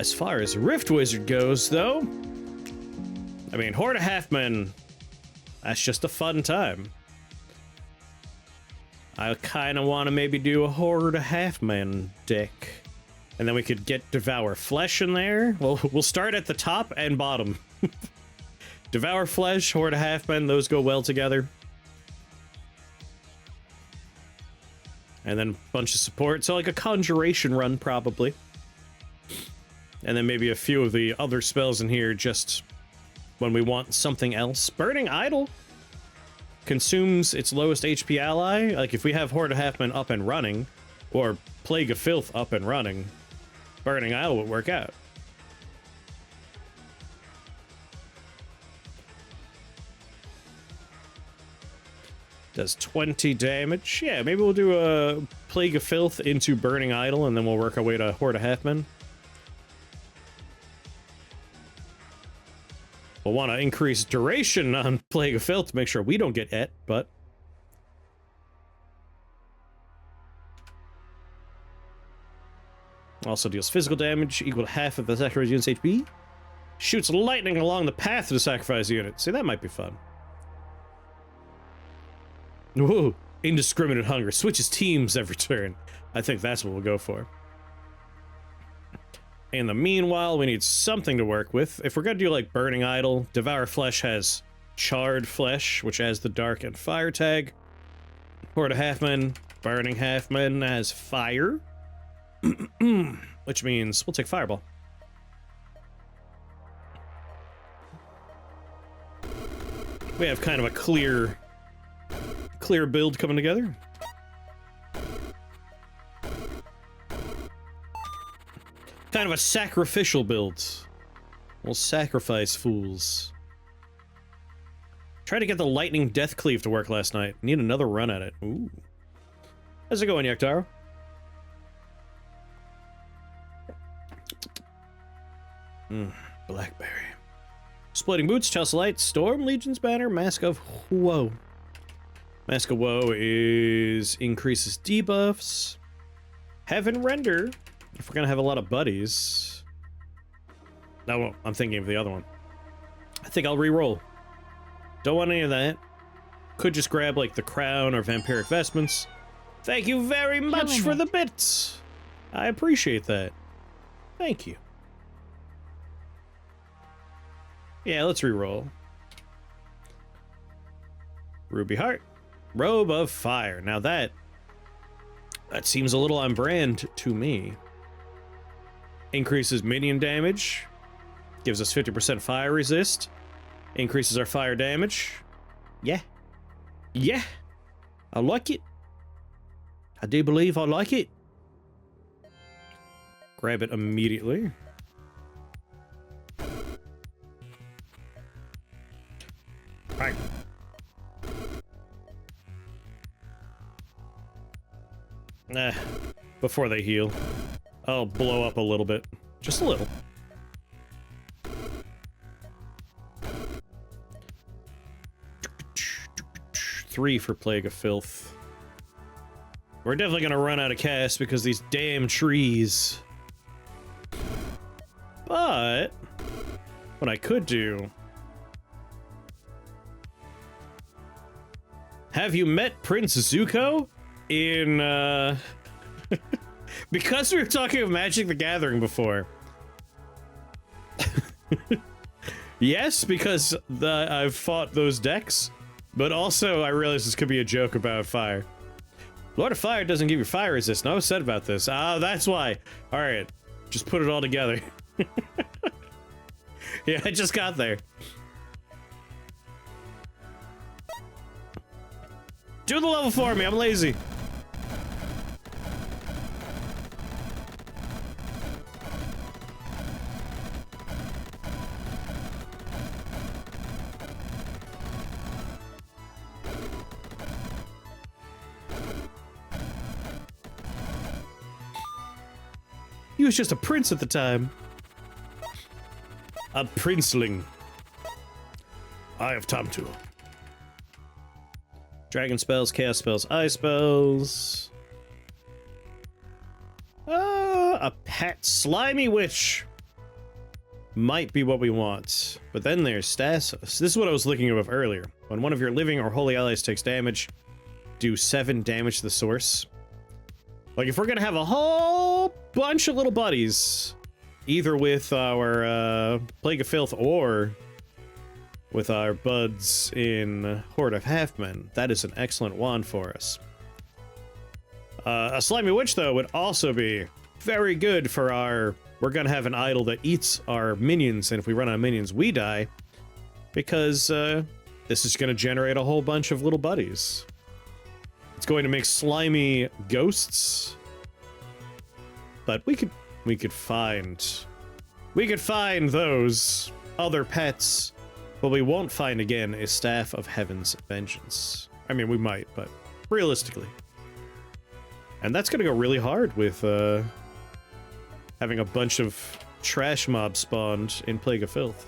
As far as Rift Wizard goes, though, I mean, Horde of Halfmen, that's just a fun time. I kind of want to maybe do a Horde of Halfmen deck. And then we could get Devour Flesh in there. Well, we'll start at the top and bottom. Devour Flesh, Horde of Halfmen, those go well together. And then a bunch of support, so like a Conjuration run, probably. And then maybe a few of the other spells in here just when we want something else. Burning Idol consumes its lowest HP ally. Like, if we have Horde of Halfmen up and running, or Plague of Filth up and running, Burning Idol would work out. Does 20 damage. Yeah, maybe we'll do a Plague of Filth into Burning Idol, and then we'll work our way to Horde of Halfmen. We'll want to increase duration on Plague of Filth to make sure we don't get et, but... Also deals physical damage equal to half of the sacrifice unit's HP. Shoots lightning along the path to the sacrifice unit. See, that might be fun. Whoa, indiscriminate hunger. Switches teams every turn. I think that's what we'll go for. In the meanwhile, we need something to work with. If we're gonna do like Burning Idol, Devour Flesh has Charred Flesh, which has the Dark and Fire tag. Horde of Halfmen, Burning Halfmen has Fire. Which means we'll take Fireball. We have kind of a clear build coming together. Kind of a sacrificial build. We'll sacrifice fools. Tried to get the Lightning Death Cleave to work last night. Need another run at it. Ooh. How's it going, Yaktaro? Blackberry. Splitting Boots, Chelsea Light, Storm Legion's Banner, Mask of Woe. Mask of Woe increases debuffs. Heaven Render, if we're gonna have a lot of buddies. No, I'm thinking of the other one. I think I'll re-roll. Don't want any of that. Could just grab like the Crown or Vampiric Vestments. Thank you very much for the bits. I appreciate that. Thank you. Yeah, let's re-roll. Ruby Heart. Robe of Fire. Now that seems a little on brand to me. Increases minion damage. Gives us 50% fire resist. Increases our fire damage. Yeah. Yeah. I like it. I do believe I like it. Grab it immediately. Right. Nah, before they heal, I'll blow up a little bit. Just a little. Three for Plague of Filth. We're definitely gonna run out of cast because these damn trees. But what I could do... Have you met Prince Zuko in, because we were talking of Magic the Gathering before. Yes, because I've fought those decks, but also I realized this could be a joke about fire. Lord of Fire doesn't give you fire resist. No, I was said about this. Ah, that's why. Alright, just put it all together. Yeah, I just got there. Do the level for me, I'm lazy. He was just a prince at the time. A princeling. Eye of Tamtu. Dragon spells, chaos spells, ice spells. A pet slimy witch. might be what we want. But then there's stasis. This is what I was looking at earlier. When one of your living or holy allies takes damage, do 7 damage to the source. Like, if we're gonna have a whole bunch of little buddies, either with our Plague of Filth or with our buds in Horde of Halfmen, that is an excellent wand for us. A Slimy Witch, though, would also be very good for our... We're gonna have an idol that eats our minions, and if we run out of minions, we die. Because this is gonna generate a whole bunch of little buddies. It's going to make slimy ghosts. But we could find those other pets. What we won't find again is Staff of Heaven's Vengeance. I mean, we might, but realistically. And that's gonna go really hard with having a bunch of trash mobs spawned in Plague of Filth.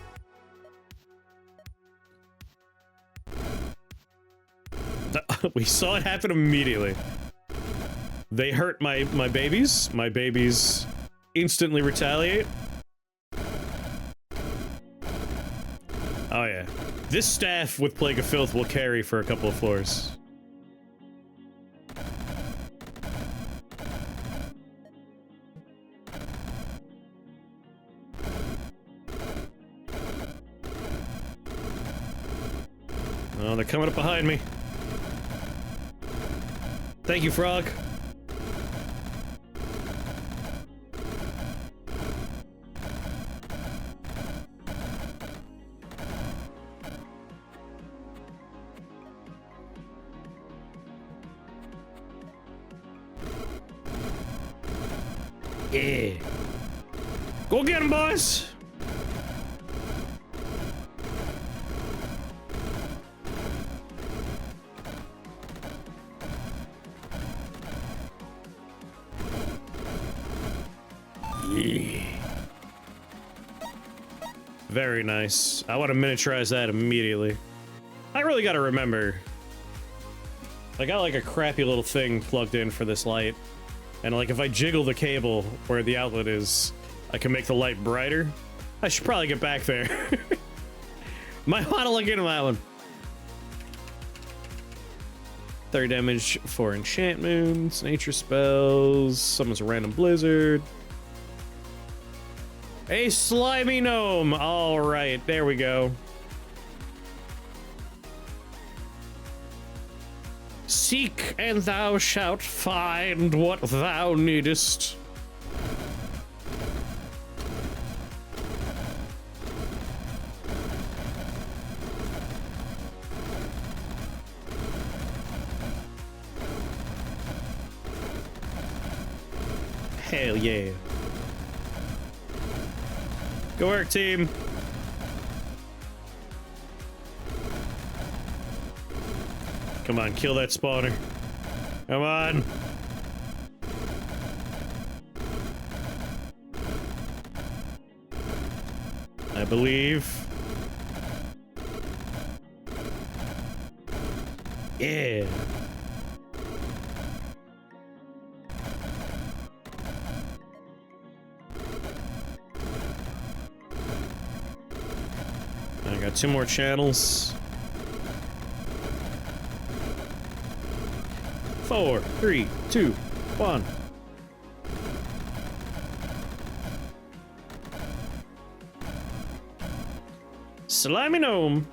We saw it happen immediately. They hurt my babies. My babies instantly retaliate. Oh yeah. This staff with Plague of Filth will carry for a couple of floors. Oh, they're coming up behind me. Thank you, Frog. Yeah. Go get him, boys! Very nice. I want to miniaturize that immediately. I really got to remember. I got like a crappy little thing plugged in for this light. And like if I jiggle the cable where the outlet is, I can make the light brighter. I should probably get back there. Might want to look into that one. 30 damage for enchantments, nature spells, summons a random blizzard. A slimy gnome! Alright, there we go. Seek and thou shalt find what thou needest. Hell yeah. Go work, team. Come on, kill that spawner. Come on. I believe. Yeah. I got 2 more channels. 4, 3, 2, 1. Slimy gnome.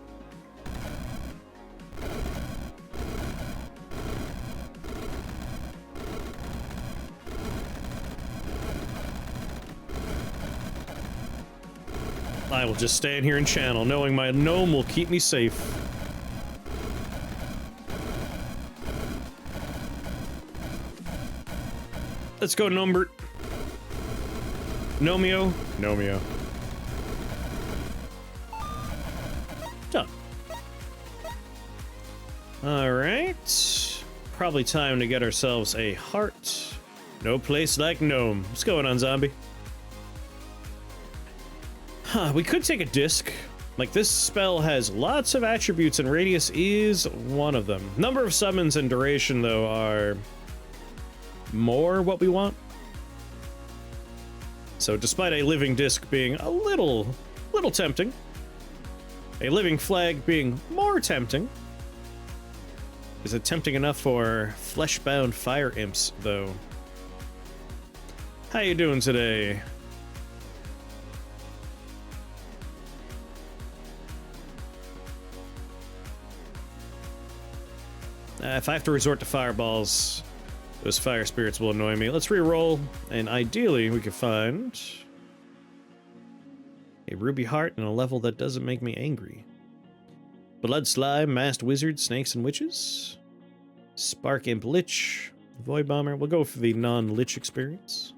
I will just stand here and channel, knowing my gnome will keep me safe. Let's go, Numbert. Nomeo. Nomeo. Done. Alright. Probably time to get ourselves a heart. No place like Gnome. What's going on, zombie? Huh, we could take a disc. Like, this spell has lots of attributes, and radius is one of them. Number of summons and duration, though, are more what we want. So despite a living disc being a little tempting, a living flag being more tempting, is it tempting enough for flesh-bound fire imps, though? How you doing today? If I have to resort to fireballs, those fire spirits will annoy me. Let's re-roll, and ideally we could find a ruby heart and a level that doesn't make me angry. Blood slime, masked wizard, snakes and witches, spark imp lich, void bomber. We'll go for the non-lich experience.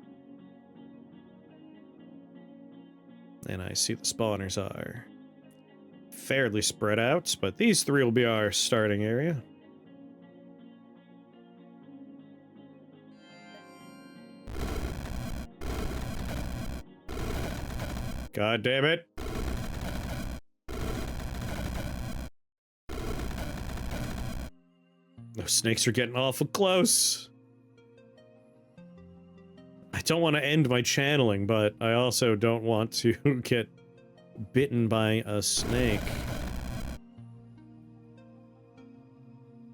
And I see the spawners are fairly spread out, but these three will be our starting area. God damn it. Those snakes are getting awful close. I don't want to end my channeling, but I also don't want to get bitten by a snake.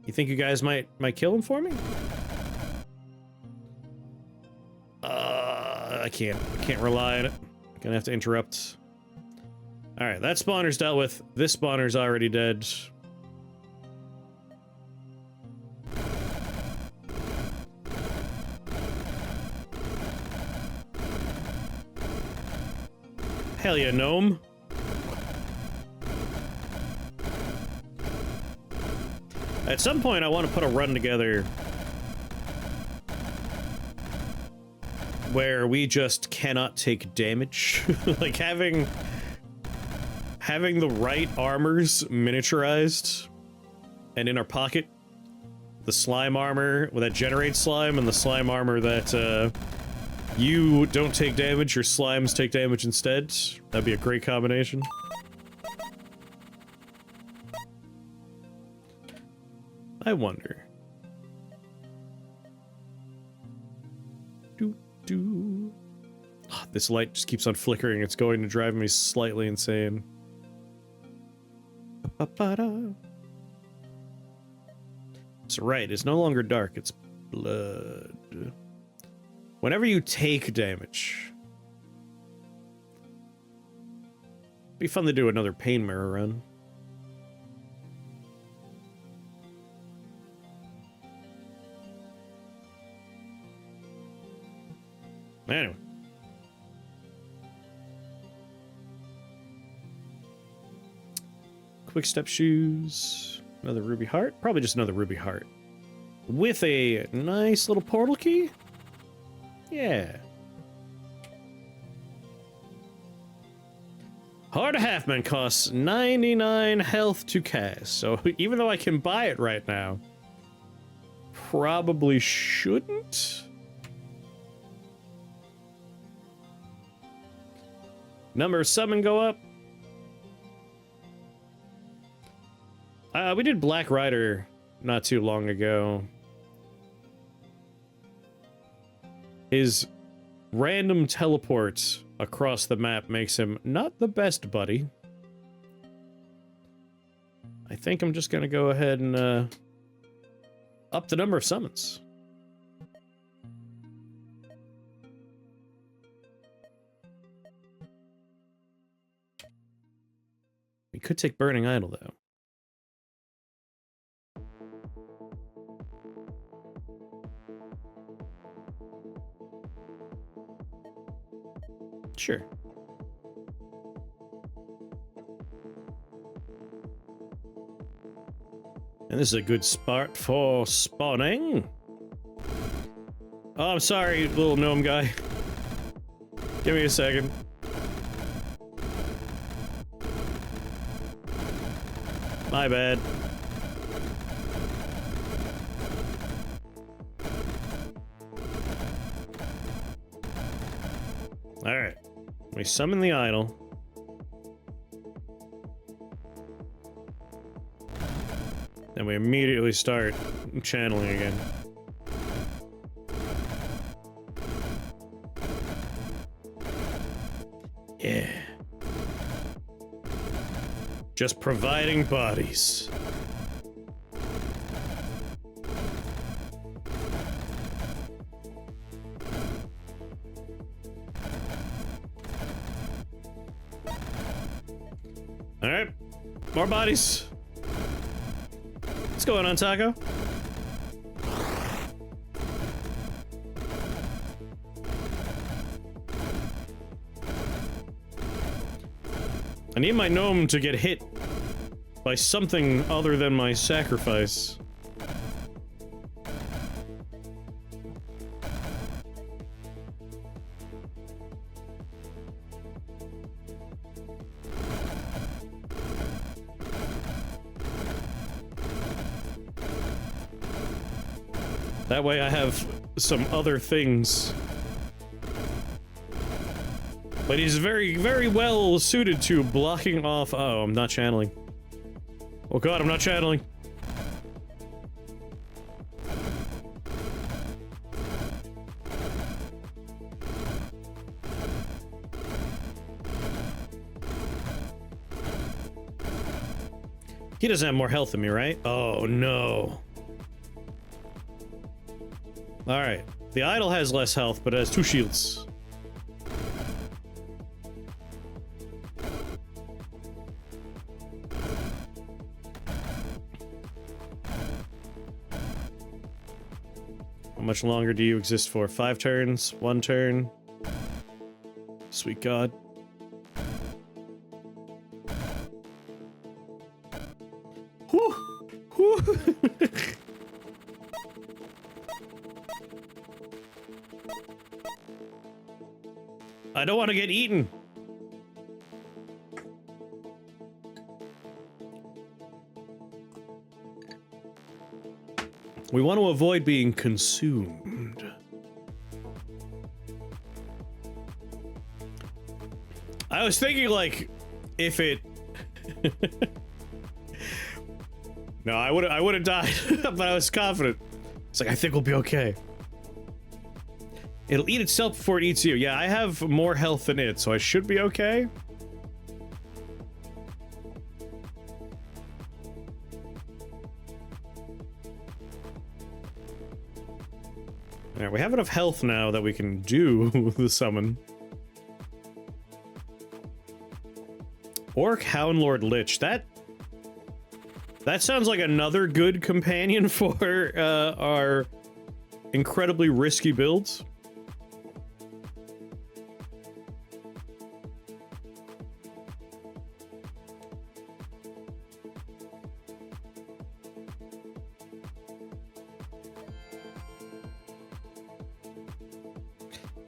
You think you guys might kill him for me? I can't rely on it. Gonna have to interrupt. Alright, that spawner's dealt with. This spawner's already dead. Hell yeah, gnome. At some point, I want to put a run together where we just cannot take damage. Like having the right armors miniaturized and in our pocket, the slime armor that generates slime and the slime armor that you don't take damage, your slimes take damage instead. That'd be a great combination. I wonder. Oh, this light just keeps on flickering. It's going to drive me slightly insane. It's right. It's no longer dark. It's blood. Whenever you take damage, it'd be fun to do another pain mirror run. Anyway. Quick step shoes. Another ruby heart. Probably just another ruby heart. With a nice little portal key? Yeah. Heart of Halfman costs 99 health to cast. So even though I can buy it right now, probably shouldn't. Number of summon go up. We did Black Rider not too long ago. His random teleport across the map makes him not the best buddy. I think I'm just gonna go ahead and up the number of summons. We could take Burning Idol, though. Sure. And this is a good spot for spawning. Oh, I'm sorry, little gnome guy. Give me a second. My bad. Alright. We summon the idol. And we immediately start channeling again. Yeah. Just providing bodies. All right, more bodies. What's going on, Taco? I need my gnome to get hit by something other than my sacrifice. That way I have some other things. But he's very, very well suited to blocking off. Oh, I'm not channeling. Oh god, I'm not channeling. He doesn't have more health than me, right? Oh no. Alright. The idol has less health, but it has 2 shields. How much longer do you exist for? 5 turns? 1 turn? Sweet God. Whew! Whew! I don't want to get eaten. We want to avoid being consumed. I was thinking, like, if it... No, I would have died, but I was confident. It's like, I think we'll be okay. It'll eat itself before it eats you. Yeah, I have more health than it, so I should be okay. Alright, we have enough health now that we can do the summon. Orc Houndlord Lich. That sounds like another good companion for our incredibly risky builds.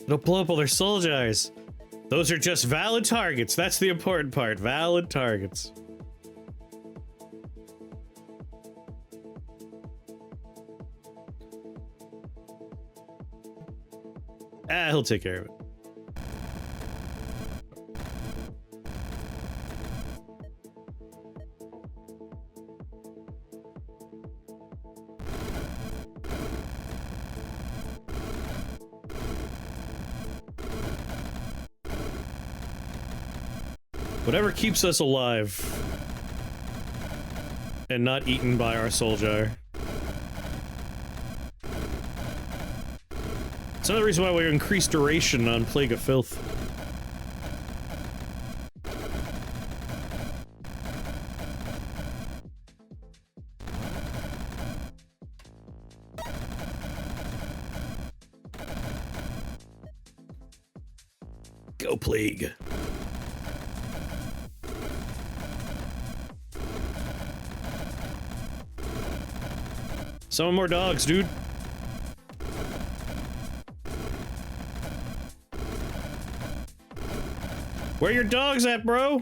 It'll blow up all their soul jars. Those are just valid targets. That's the important part. Valid targets. Ah, he'll take care of it. Whatever keeps us alive and not eaten by our soul jar. It's another reason why we increase duration on Plague of Filth. Go Plague. Some more dogs, dude. Where your dogs at, bro?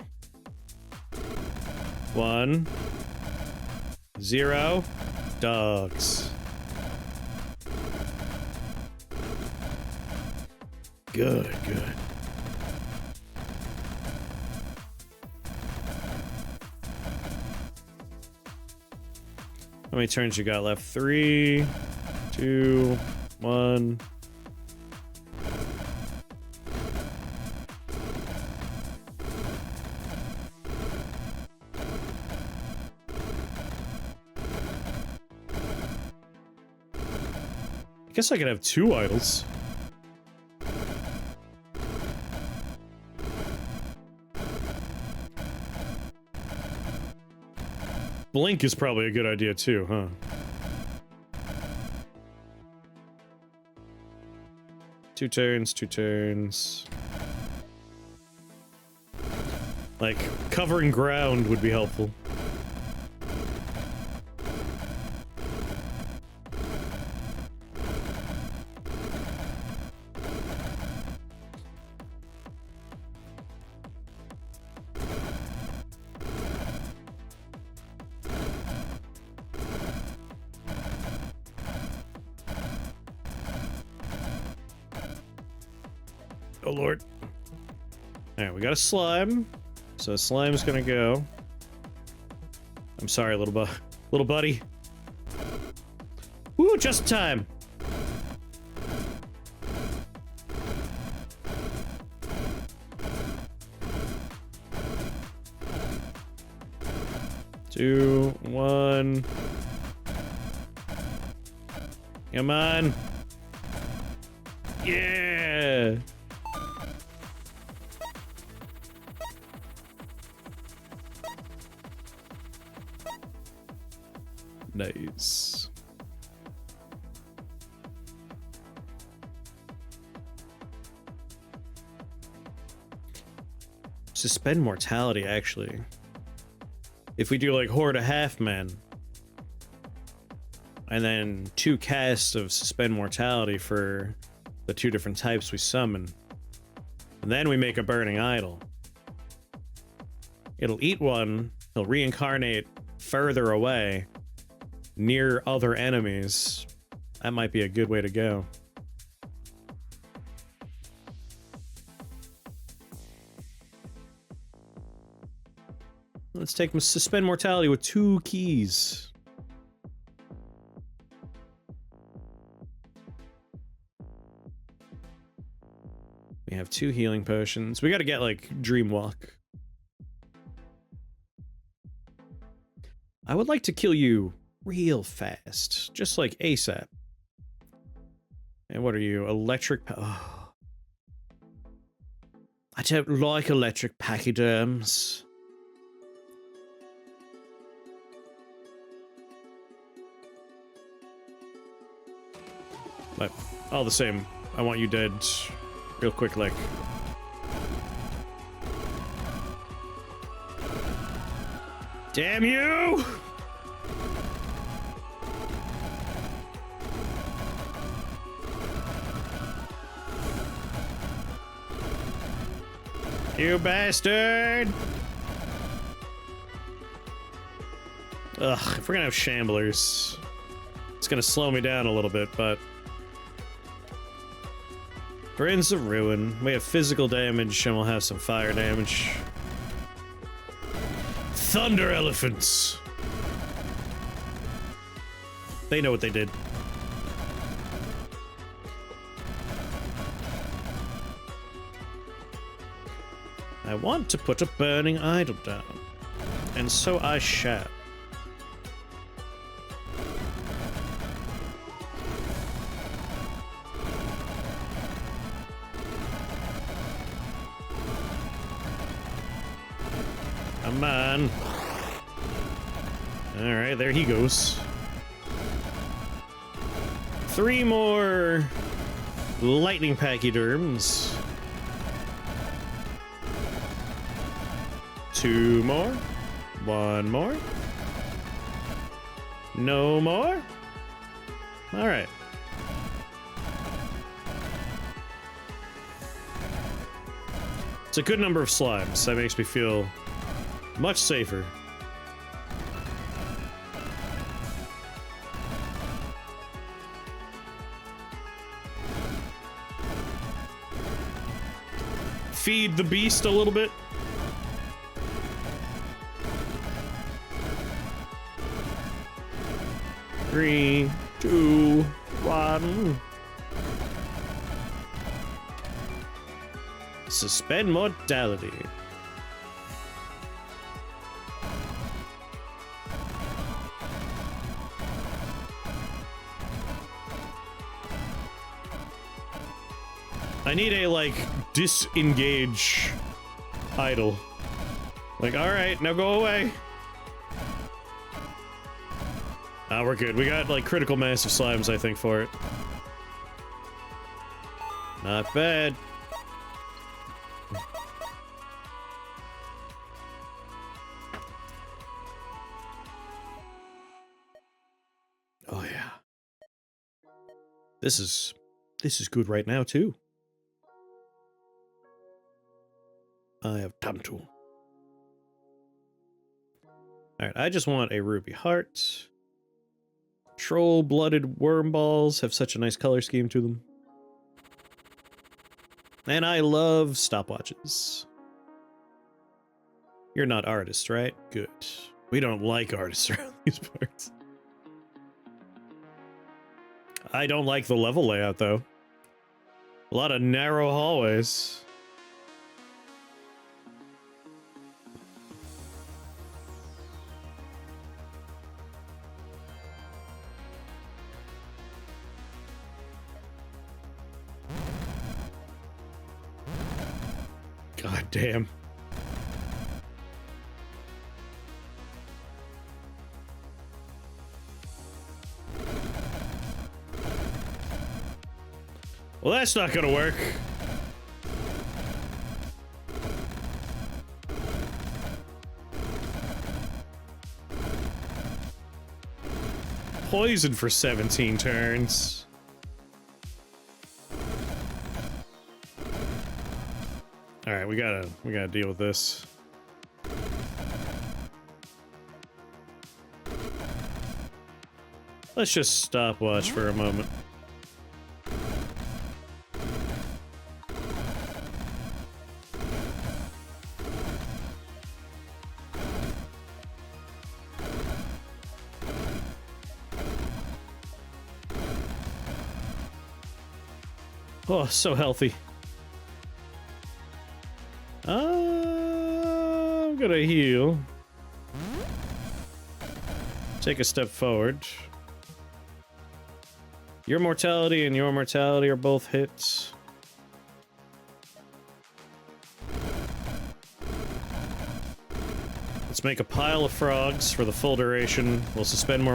1 0 dogs. Good, good. How many turns you got left? 3, 2, 1. Guess I could have 2 idols. Blink is probably a good idea too, huh? Two turns. Like, covering ground would be helpful. Oh lord. Alright, we got a slime. So slime's gonna go. I'm sorry, little buddy. Woo, just in time. Two, one. Come on. Yeah. Nice. Suspend mortality, actually. If we do like Horde of Half-Men, and then 2 casts of Suspend Mortality for the 2 different types we summon, and then we make a Burning Idol. It'll eat one, he'll reincarnate further away, near other enemies. That might be a good way to go. Let's take Suspend Mortality with 2 keys. We have 2 healing potions. We gotta get, like, Dream Walk. I would like to kill you real fast. Just like ASAP. And what are you? Electric... Oh. I don't like electric pachyderms. But all the same, I want you dead real quick, like. Damn you! You bastard! Ugh, if we're gonna have shamblers, it's gonna slow me down a little bit, but... Brains of Ruin. We have physical damage, and we'll have some fire damage. Thunder Elephants! They know what they did. I want to put a burning idol down, and so I shall. Come on. Alright, there he goes. 3 more lightning pachyderms. 2 more. 1 more. No more. Alright. It's a good number of slimes. That makes me feel much safer. Feed the beast a little bit. Three, 2, 1. Suspend mortality. need a, like, disengage idol. Like, alright, now go away. Ah, we're good. We got, like, critical mass of slimes, I think, for it. Not bad. Oh, yeah. This is good right now, too. I have time to. Alright, I just want a ruby heart. Troll-blooded worm balls have such a nice color scheme to them. And I love stopwatches. You're not artists, right? Good. We don't like artists around these parts. I don't like the level layout, though. A lot of narrow hallways. God damn. Well, that's not gonna work. Poison for 17 turns. All right, we gotta deal with this. Let's just stopwatch for a moment. Oh, so healthy. I'm gonna heal. Take a step forward. Your mortality and your mortality are both hits. Let's make a pile of frogs for the full duration. We'll suspend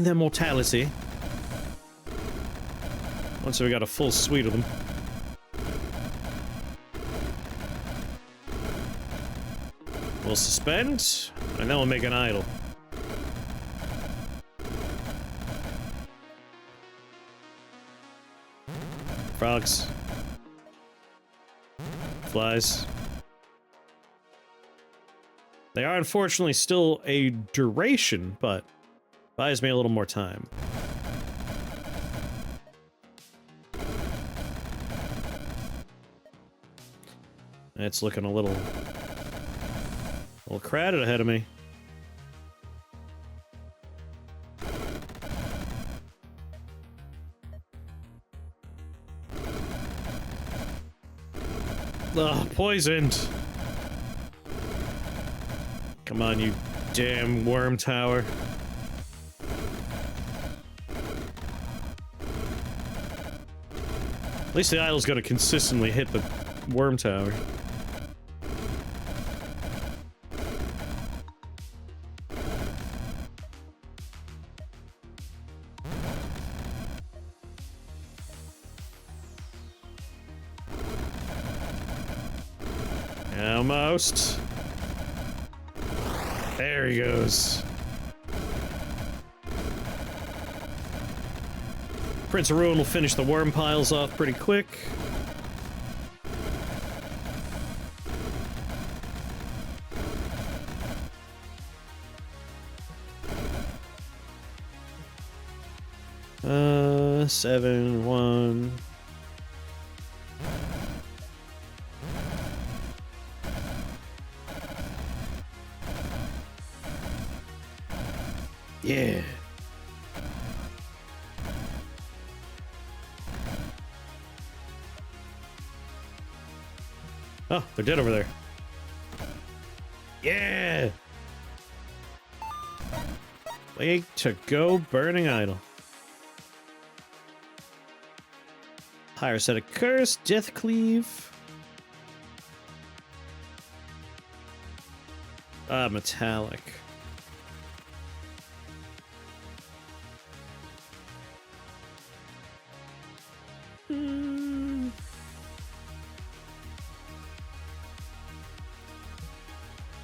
their mortality. Once we got a full suite of them. We'll suspend, and then we'll make an idol. Frogs. Flies. They are unfortunately still a duration, but buys me a little more time. It's looking a little crowded ahead of me. Ugh, poisoned. Come on, you damn worm tower. At least the idol's gonna consistently hit the worm tower. Almost. There he goes. Prince of Ruin will finish the worm piles off pretty quick. Seven, 1. Yeah. Oh, they're dead over there. Yeah. Way to go, Burning Idol. Pyrocetic Curse, Death Cleave. Metallic.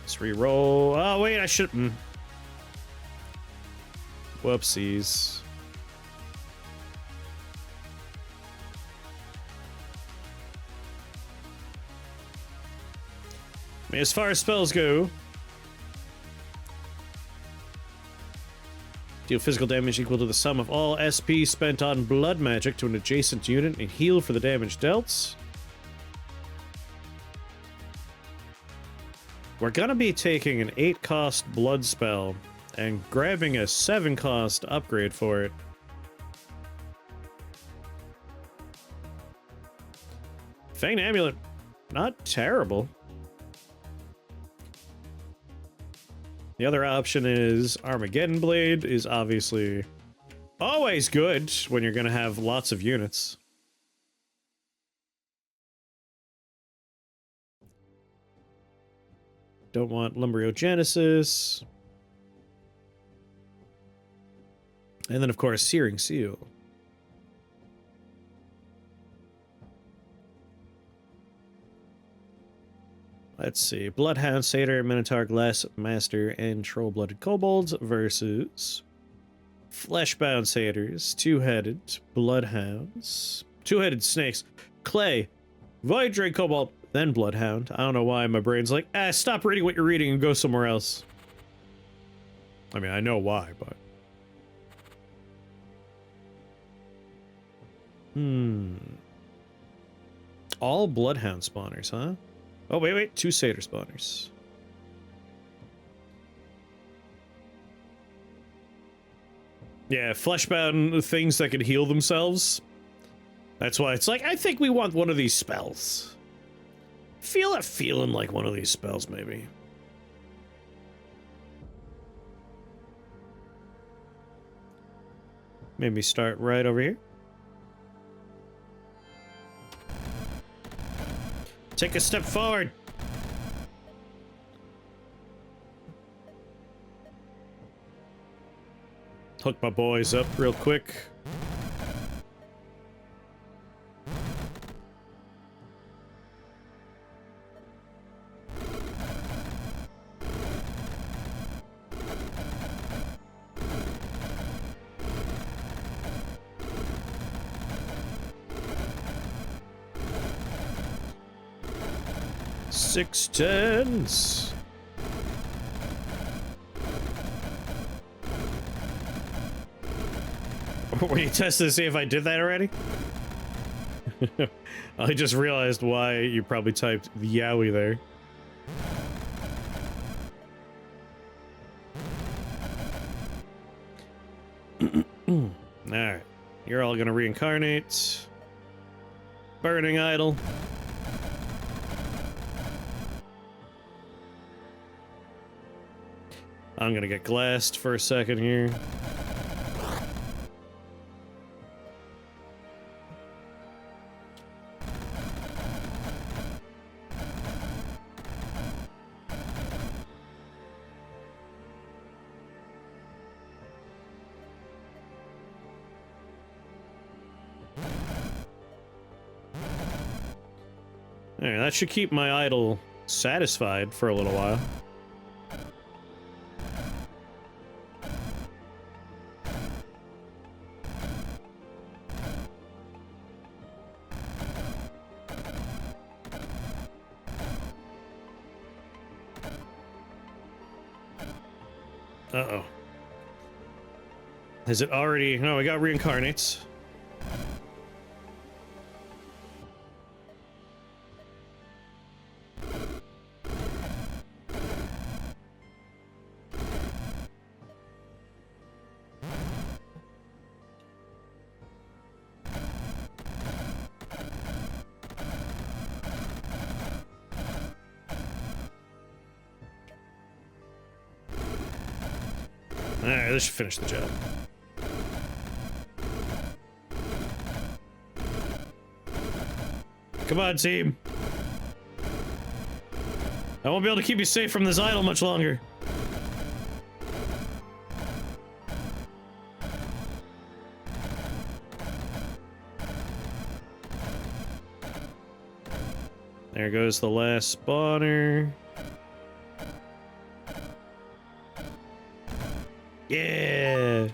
Let's re-roll. Oh, wait, I should... Whoopsies. I mean, as far as spells go, deal physical damage equal to the sum of all SP spent on blood magic to an adjacent unit and heal for the damage dealt. We're gonna be taking an 8-cost blood spell and grabbing a 7-cost upgrade for it. Fanged Amulet, not terrible. The other option is Armageddon Blade is obviously always good when you're gonna have lots of units. Don't want Lumbriogenesis. And then, of course, Searing Seal. Let's see. Bloodhound, Satyr, Minotaur, Glass Master, and Troll-Blooded Kobolds versus Fleshbound Satyrs, Two-Headed Bloodhounds, Two-Headed Snakes, Clay, Void Drake Kobold, then Bloodhound. I don't know why my brain's like, stop reading what you're reading and go somewhere else. I mean, I know why, but... All Bloodhound spawners, huh? Oh, wait, 2 Satyr spawners. Yeah, fleshbound things that can heal themselves. That's why it's like, I think we want one of these spells. Feel it feeling like one of these spells, maybe. Maybe start right over here. Take a step forward. Hook my boys up real quick. Six tens. Were you testing to see if I did that already? I just realized why you probably typed Yowie there. Alright. You're all gonna reincarnate. Burning Idol. I'm gonna get glassed for a second here. Alright, that should keep my idol satisfied for a little while. Uh-oh. Has it already... No, we got reincarnates. Alright, this should finish the job. Come on, team. I won't be able to keep you safe from this idol much longer. There goes the last spawner. Yeah.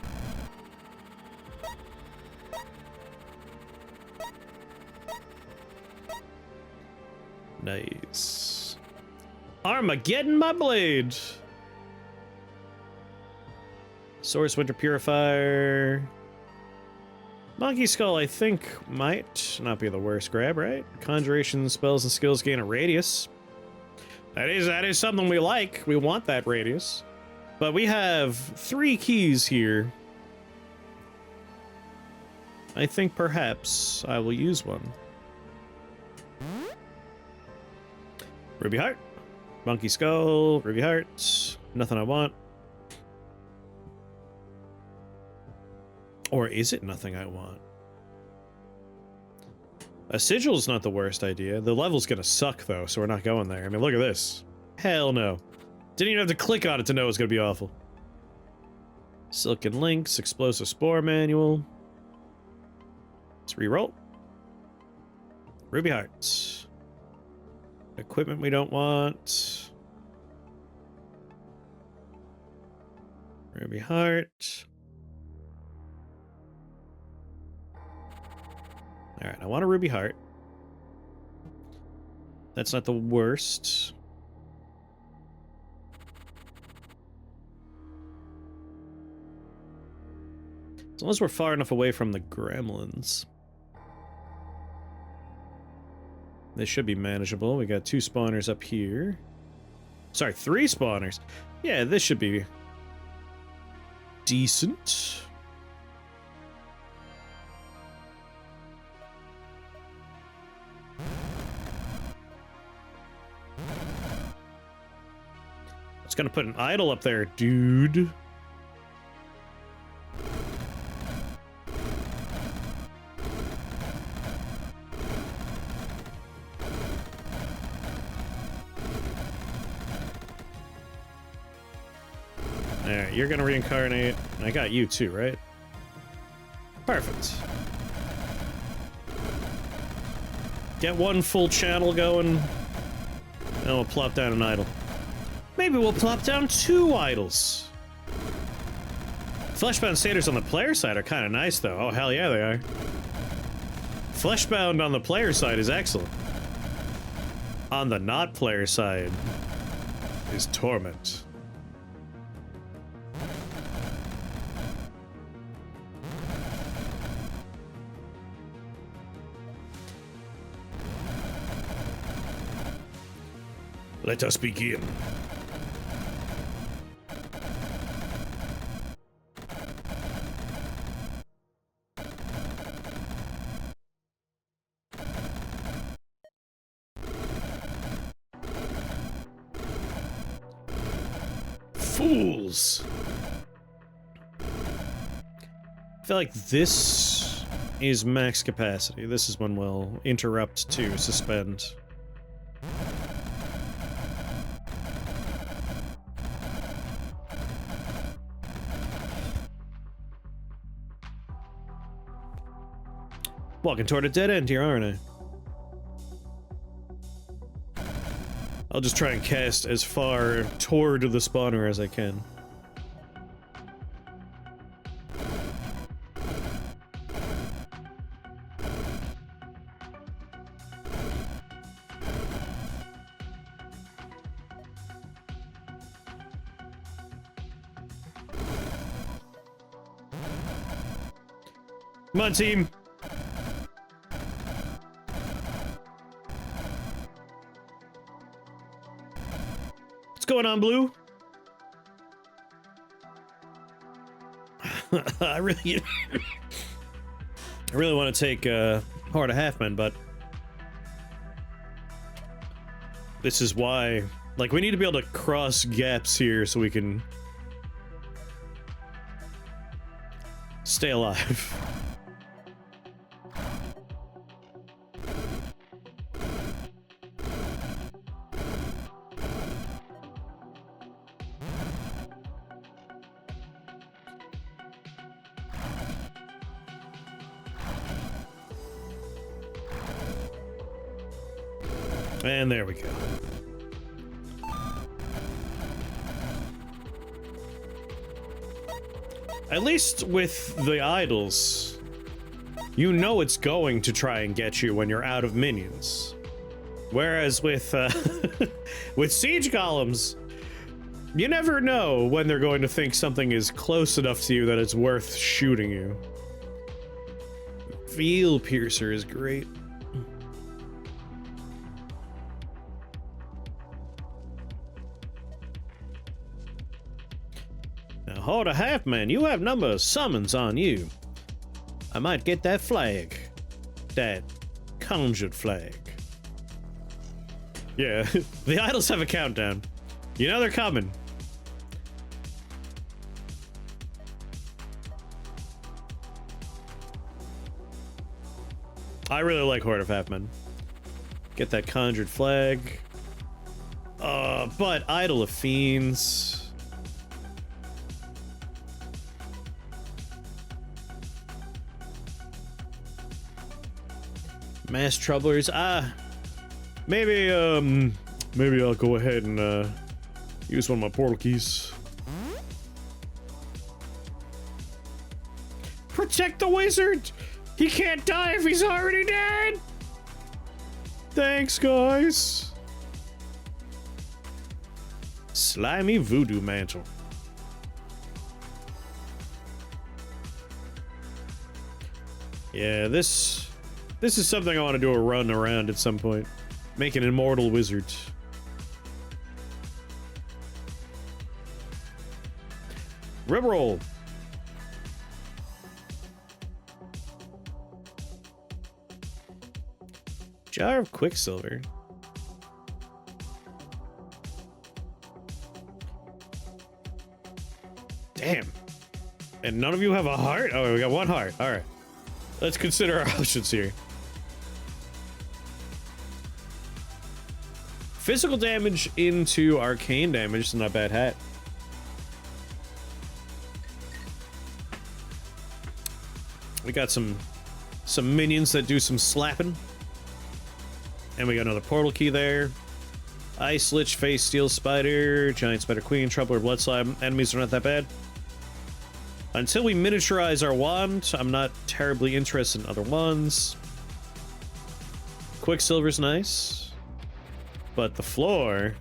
Nice. Armageddon, my blade. Source Winter Purifier. Monkey Skull, I think, might not be the worst grab, right? Conjuration spells and skills gain a radius. That is something we like. We want that radius. But we have 3 keys here. I think perhaps I will use one. Ruby Heart. Monkey Skull. Ruby Heart. Nothing I want. Or is it nothing I want? A sigil's not the worst idea. The level's gonna suck, though, so we're not going there. I mean, look at this. Hell no. Didn't even have to click on it to know it was gonna be awful. Silken Links, Explosive Spore Manual. Let's reroll. Ruby Hearts. Equipment we don't want. Ruby Heart. Alright, I want a Ruby Heart. That's not the worst. As long as we're far enough away from the gremlins. This should be manageable. We got 2 spawners up here. Sorry, 3 spawners. Yeah, this should be decent. It's gonna put an idol up there, dude. Alright, you're gonna reincarnate. I got you too, right? Perfect. Get 1 full channel going, and we'll plop down an idol. Maybe we'll plop down 2 idols. Fleshbound satyrs on the player side are kind of nice, though. Oh, hell yeah, they are. Fleshbound on the player side is excellent. On the not player side is torment. Let us begin. Fools! I feel like this is max capacity. This is when we'll interrupt to suspend. Walking toward a dead end here, aren't I? I'll just try and cast as far toward the spawner as I can. Come on, team! What's going on, Blue? I really want to take Heart of Halfman, but this is why, like, we need to be able to cross gaps here so we can stay alive. And there we go. At least with the idols, you know it's going to try and get you when you're out of minions. Whereas with with siege golems, you never know when they're going to think something is close enough to you that it's worth shooting you. Veil Piercer is great. Now, hold a half man, you have number of summons on you. I might get that flag. That conjured flag. Yeah, the idols have a countdown. You know they're coming. I really like Horde of Halfmen. Get that conjured flag. But Idol of Fiends. Mass Troublers. Maybe I'll go ahead and use one of my portal keys. Protect the wizard! He can't die if he's already dead! Thanks, guys. Slimy Voodoo Mantle. Yeah, this is something I want to do a run around at some point. Make an immortal wizard. Ribrill. Jar of Quicksilver. Damn. And none of you have a heart? Oh, we got one heart. All right. Let's consider our options here. Physical damage into arcane damage is not a bad hat. We got some minions that do some slapping. And we got another portal key there. Ice Lich, Face, Steel Spider, Giant Spider Queen, Troubler, Blood Slime. Enemies are not that bad. Until we miniaturize our wand, I'm not terribly interested in other ones. Quicksilver's nice. But the floor...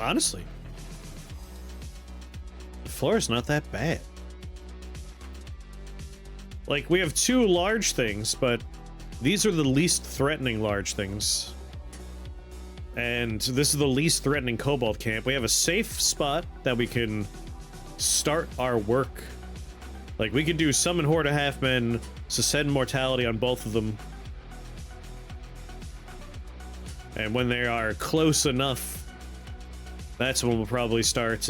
Honestly, the floor is not that bad. Like, we have two large things, but these are the least threatening large things. And this is the least threatening Cobalt camp. We have a safe spot that we can start our work. Like, we can do Summon Horde of Halfmen, Suspend Mortality on both of them. And when they are close enough, that's when we'll probably start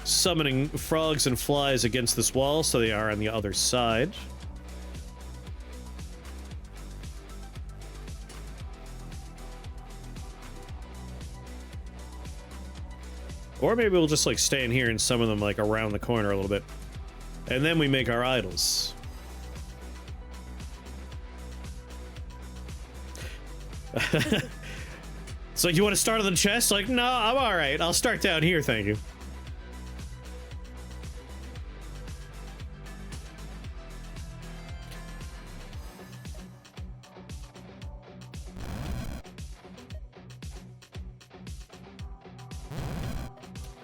summoning frogs and flies against this wall so they are on the other side. Or maybe we'll just like stay in here and summon them like around the corner a little bit. And then we make our idols. So you want to start on the chest? Like, no, I'm alright. I'll start down here, thank you.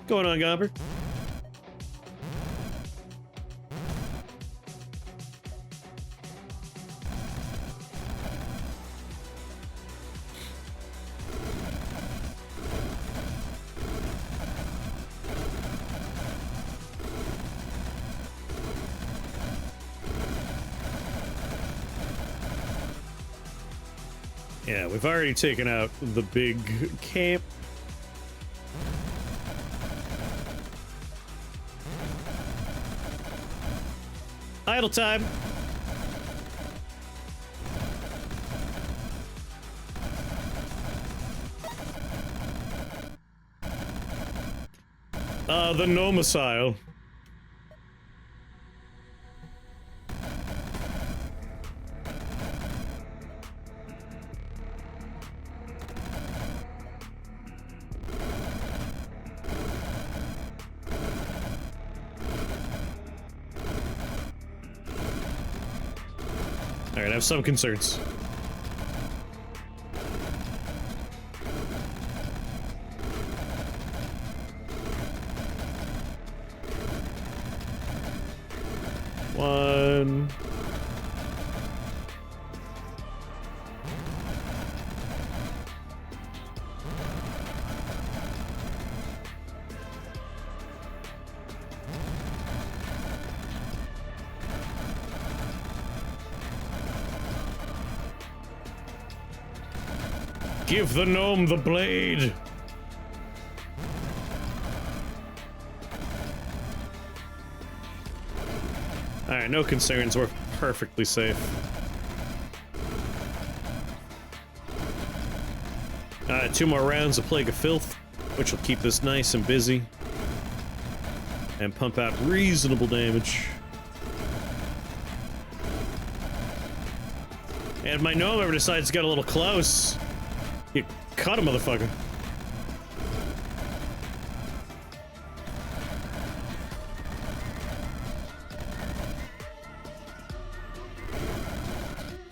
Going on, Gomper? Yeah, we've already taken out the big camp. Idle time. The Nomicile. Alright, I have some concerns. One. Give the gnome the blade. Alright, no concerns. We're perfectly safe. 2 more rounds of Plague of Filth, which will keep this nice and busy. And pump out reasonable damage. And if my gnome ever decides to get a little close, you cut a motherfucker.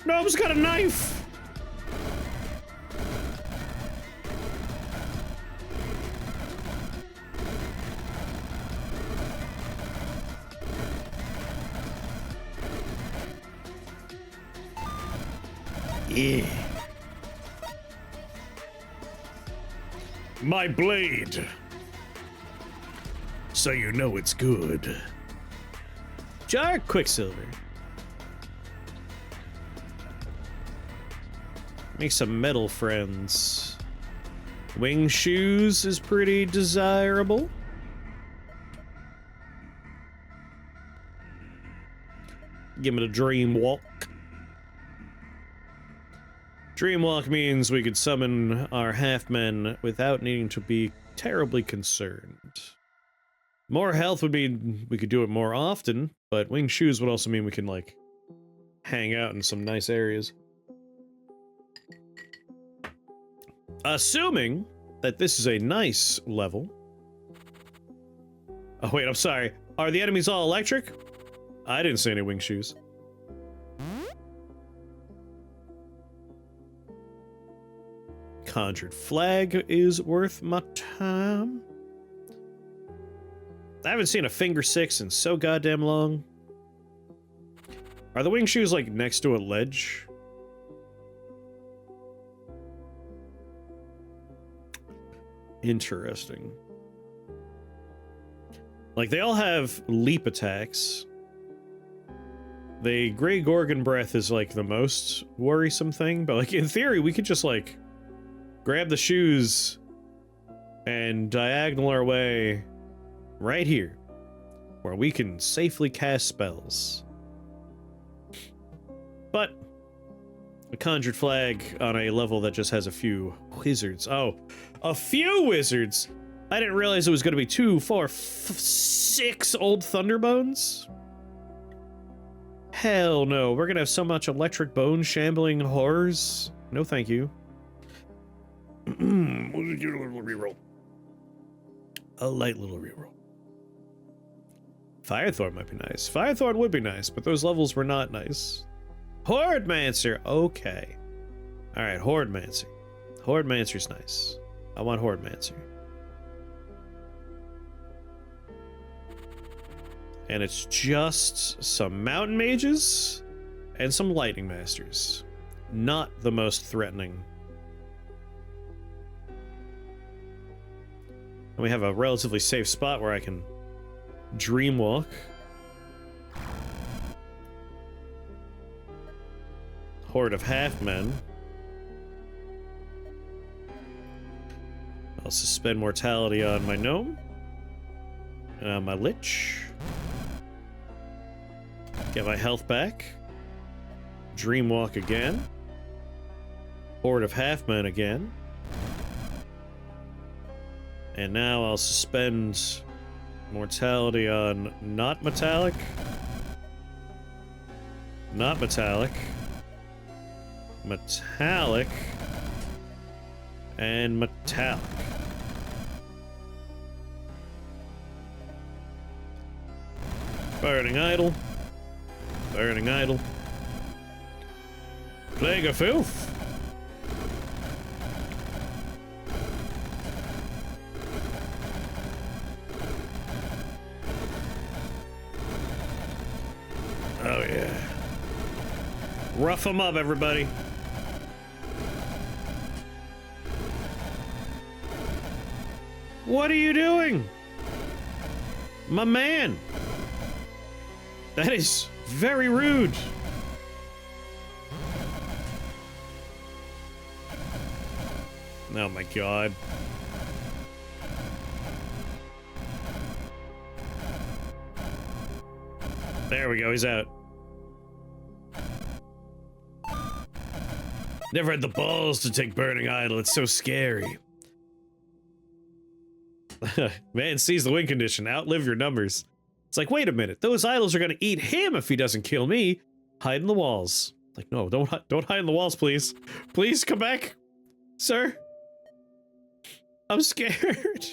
Gnome's got a knife! Yeah. My blade. So you know it's good. Jar Quicksilver. Make some metal friends. Wing shoes is pretty desirable. Give it a dream walk. Dreamwalk means we could summon our half-men without needing to be terribly concerned. More health would mean we could do it more often, but winged shoes would also mean we can, like, hang out in some nice areas. Assuming that this is a nice level. Oh wait, I'm sorry. Are the enemies all electric? I didn't see any winged shoes. Conjured Flag is worth my time. I haven't seen a Finger 6 in so goddamn long. Are the wing shoes, like, next to a ledge? Interesting. Like, they all have leap attacks. The Grey Gorgon Breath is, like, the most worrisome thing, but, like, in theory, we could just, like, grab the shoes and diagonal our way right here, where we can safely cast spells. But a Conjured Flag on a level that just has a few wizards. Oh, a few wizards! I didn't realize it was going to be 2, 4, 6 old Thunderbones. Hell no, we're going to have so much electric bone shambling horrors. No thank you. We'll do a little reroll. A light little reroll. Firethorn might be nice. Firethorn would be nice, but those levels were not nice. Hordemancer! Okay. Alright, Hordemancer. Hordemancer's nice. I want Hordemancer. And it's just some Mountain Mages and some Lightning Masters. Not the most threatening. And we have a relatively safe spot where I can dreamwalk. Horde of half-men. I'll suspend mortality on my gnome. And on my lich. Get my health back. Dreamwalk again. Horde of half-men again. And now I'll suspend Mortality on not metallic. Not metallic. Metallic. And metallic. Burning idol. Burning idol. Plague of filth. Oh yeah. Rough them up, everybody. What are you doing? My man. That is very rude. Oh my god. There we go, he's out. Never had the balls to take Burning Idol, it's so scary. Man sees the win condition, outlive your numbers. It's like, wait a minute, those idols are gonna eat him if he doesn't kill me. Hide in the walls. Like, no, don't hide in the walls, please. Please come back, sir. I'm scared.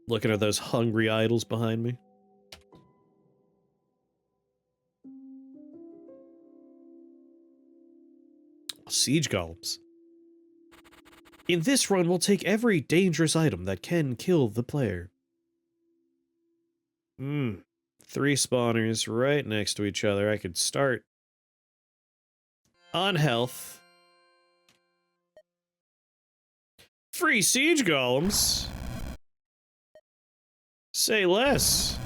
Looking at those hungry idols behind me. Siege golems. In this run, we'll take every dangerous item that can kill the player. 3 spawners right next to each other. I could start on health. Free siege golems. Say less.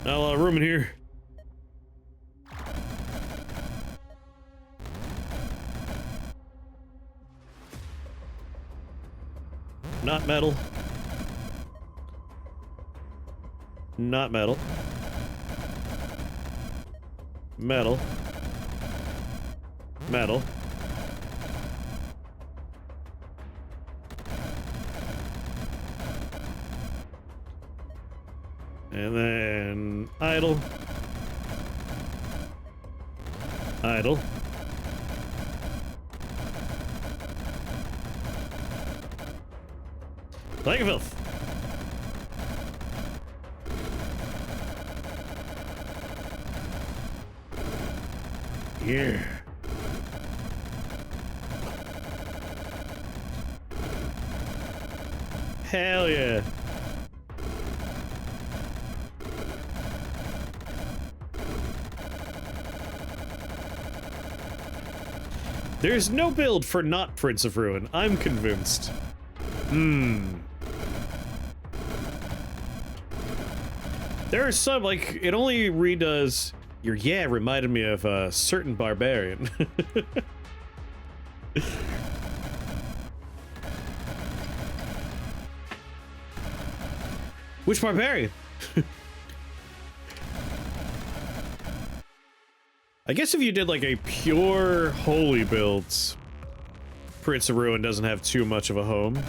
Not a lot of room in here. Not metal. Not metal. Metal. Metal. And then idle. Idle. Plague of filth. Here. Hell yeah. There's no build for not Prince of Ruin, I'm convinced. There are some, like, it only redoes your yeah reminded me of a certain barbarian. Which barbarian? I guess if you did like a pure holy build, Prince of Ruin doesn't have too much of a home.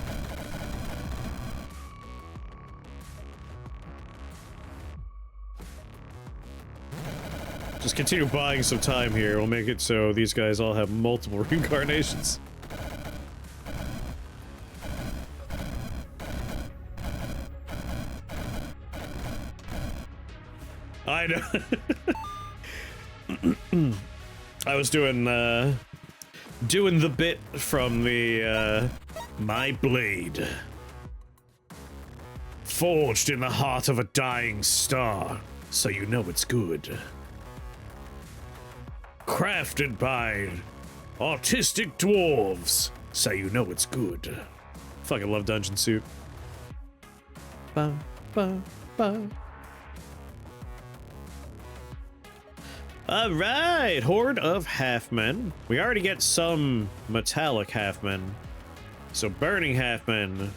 Just continue buying some time here. We'll make it so these guys all have multiple reincarnations. I know. I was doing the bit from the My Blade. Forged in the heart of a dying star, so you know it's good. Crafted by autistic dwarves, so you know it's good. Fucking love Dungeon Suit. Ba, ba, ba. Alright, Horde of Halfmen. We already get some metallic halfmen. So burning halfmen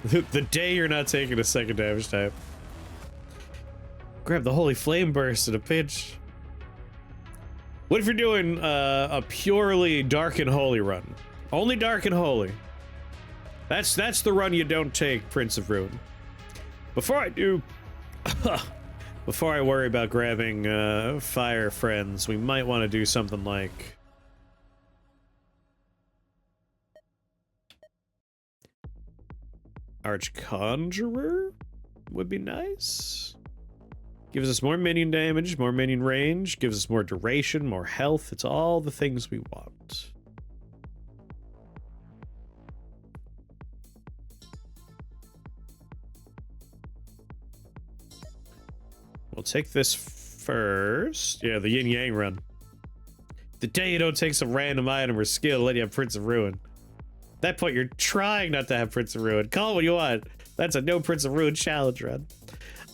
The day you're not taking a second damage type. Grab the Holy Flame Burst in a pinch. What if you're doing a purely Dark and Holy run? Only Dark and Holy. That's the run you don't take Prince of Ruin. Before I do... before I worry about grabbing Fire Friends, we might want to do something like... Archconjurer would be nice. Gives us more minion damage, more minion range, gives us more duration, more health. It's all the things we want. We'll take this first. Yeah, the yin yang run. The day you don't take some random item or skill, let you have Prince of Ruin. At that point, you're trying not to have Prince of Ruin. Call it what you want. That's a no Prince of Ruin challenge run.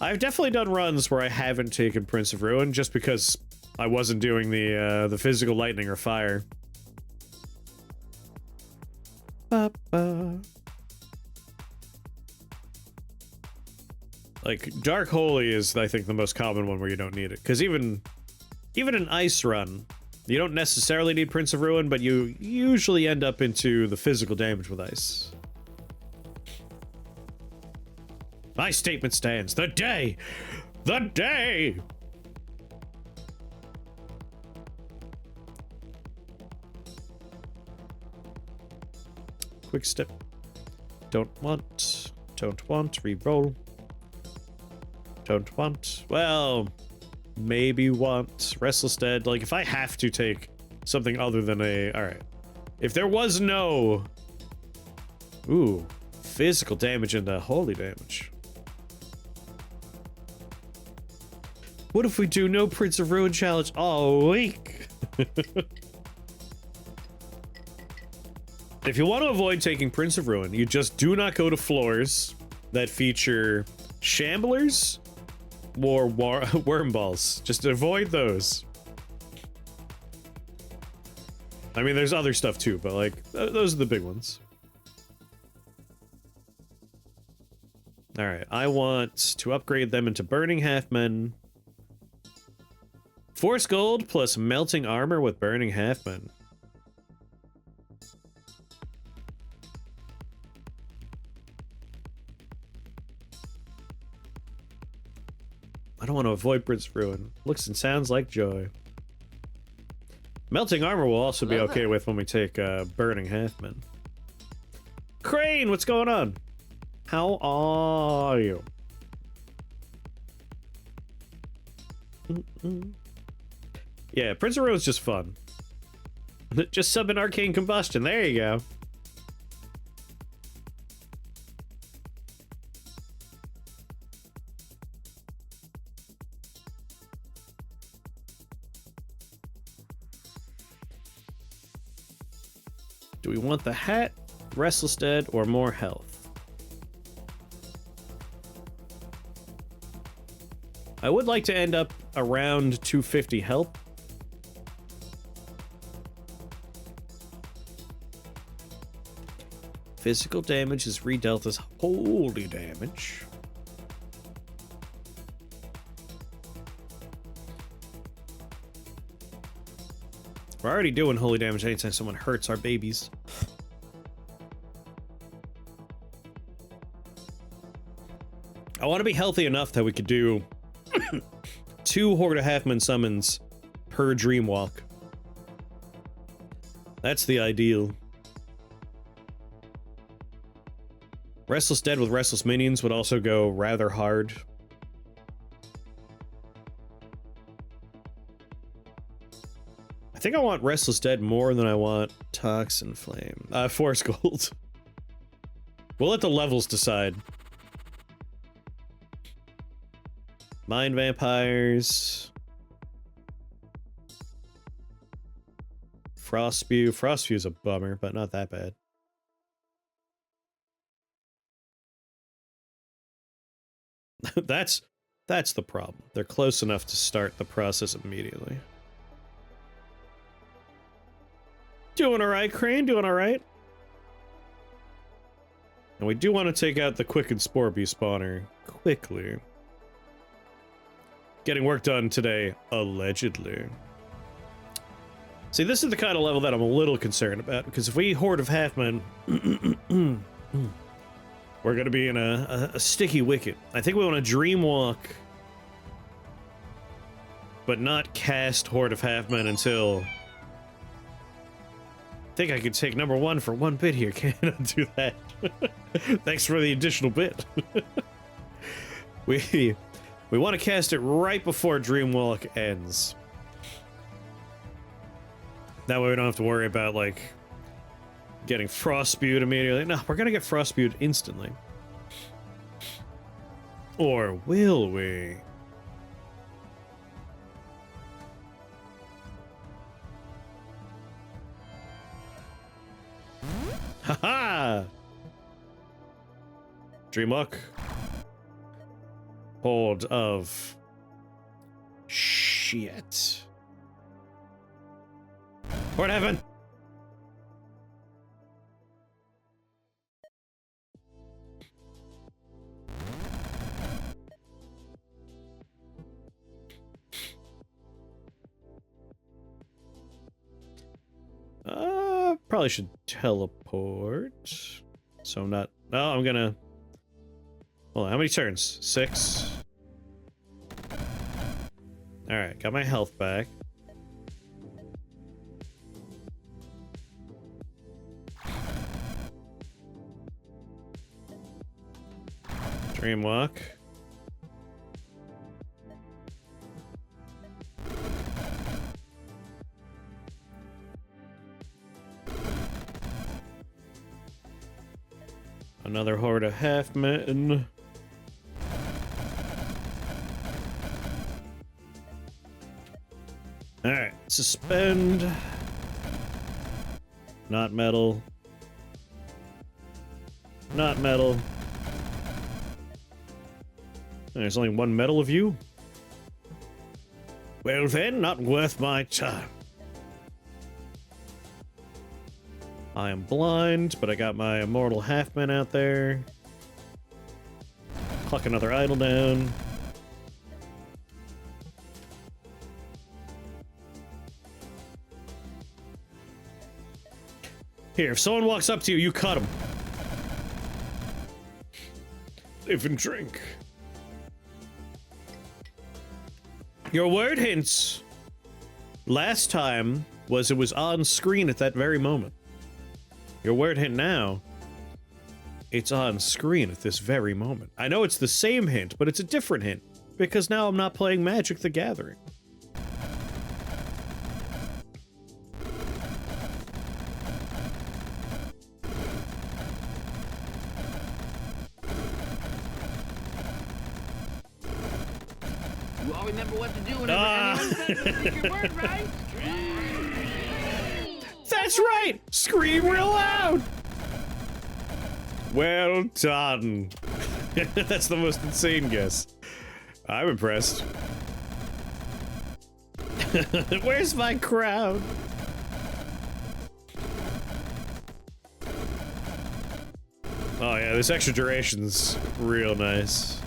I've definitely done runs where I haven't taken Prince of Ruin just because I wasn't doing the physical lightning or fire. Like, Dark Holy is, I think, the most common one where you don't need it. Because even an ice run, you don't necessarily need Prince of Ruin, but you usually end up into the physical damage with ice. My statement stands. The day! The day! Quick step. Don't want. Don't want. Reroll. Don't want. Well, maybe want. Restless Dead. Like, if I have to take something other than a... Alright. If there was no... Ooh. Physical damage into holy damage. What if we do no Prince of Ruin challenge all week? If you want to avoid taking Prince of Ruin, you just do not go to floors that feature Shamblers or Worm Balls. Just avoid those. I mean, there's other stuff too, but like, those are the big ones. Alright, I want to upgrade them into Burning Halfmen. Force Gold plus Melting Armor with Burning Halfmen. I don't want to avoid Prince of Ruin. Looks and sounds like joy. Melting Armor will also be okay with when we take Burning Halfmen. Crane, what's going on? How are you? Yeah, Prince of Ruin is just fun. Just sub an Arcane Combustion. There you go. Do we want the hat, Restless Dead, or more health? I would like to end up around 250 health. Physical damage is redealt as holy damage. We're already doing holy damage anytime someone hurts our babies. I want to be healthy enough that we could do 2 Horde of Halfman summons per Dreamwalk. That's the ideal. Restless Dead with Restless Minions would also go rather hard. I think I want Restless Dead more than I want Toxin Flame. Force Gold. We'll let the levels decide. Mind Vampires. Frost Spew. Frost Spew's a bummer, but not that bad. That's the problem. They're close enough to start the process immediately. Doing alright, Crane? Doing alright? And we do want to take out the Quicken Spore Bee spawner quickly. Getting work done today, allegedly. See, this is the kind of level that I'm a little concerned about, because if we Horde of Halfmen, we're going to be in a sticky wicket. I think we want to Dreamwalk, but not cast Horde of Halfmen until... I think I could take number 1 for 1 bit here. Can I do that? Thanks for the additional bit. We want to cast it right before Dreamwalk ends. That way we don't have to worry about, like, getting Frost Spewed immediately. No, we're gonna get Frost Spewed instantly. Or will we? Haha! Dreamwalk. Hold of shit. Horde Heaven! Probably should teleport. So I'm not... No, I'm gonna... Hold on, how many turns? 6? Alright, got my health back. Dreamwalk. Another Horde of Halfmen. Alright, suspend. Not metal. Not metal. There's only 1 metal of you? Well then, not worth my time. I am blind, but I got my immortal halfman out there. Cluck another idol down. Here, if someone walks up to you, you cut them. Live and drink. Your word hints last time was it was on screen at that very moment. Your word hint now, it's on screen at this very moment. I know it's the same hint, but it's a different hint, because now I'm not playing Magic the Gathering. You all remember what to do whenever anyone says the secret word, right? That's right! Scream real loud! Well done. That's the most insane guess. I'm impressed. Where's my crowd? Oh yeah, this extra duration's real nice.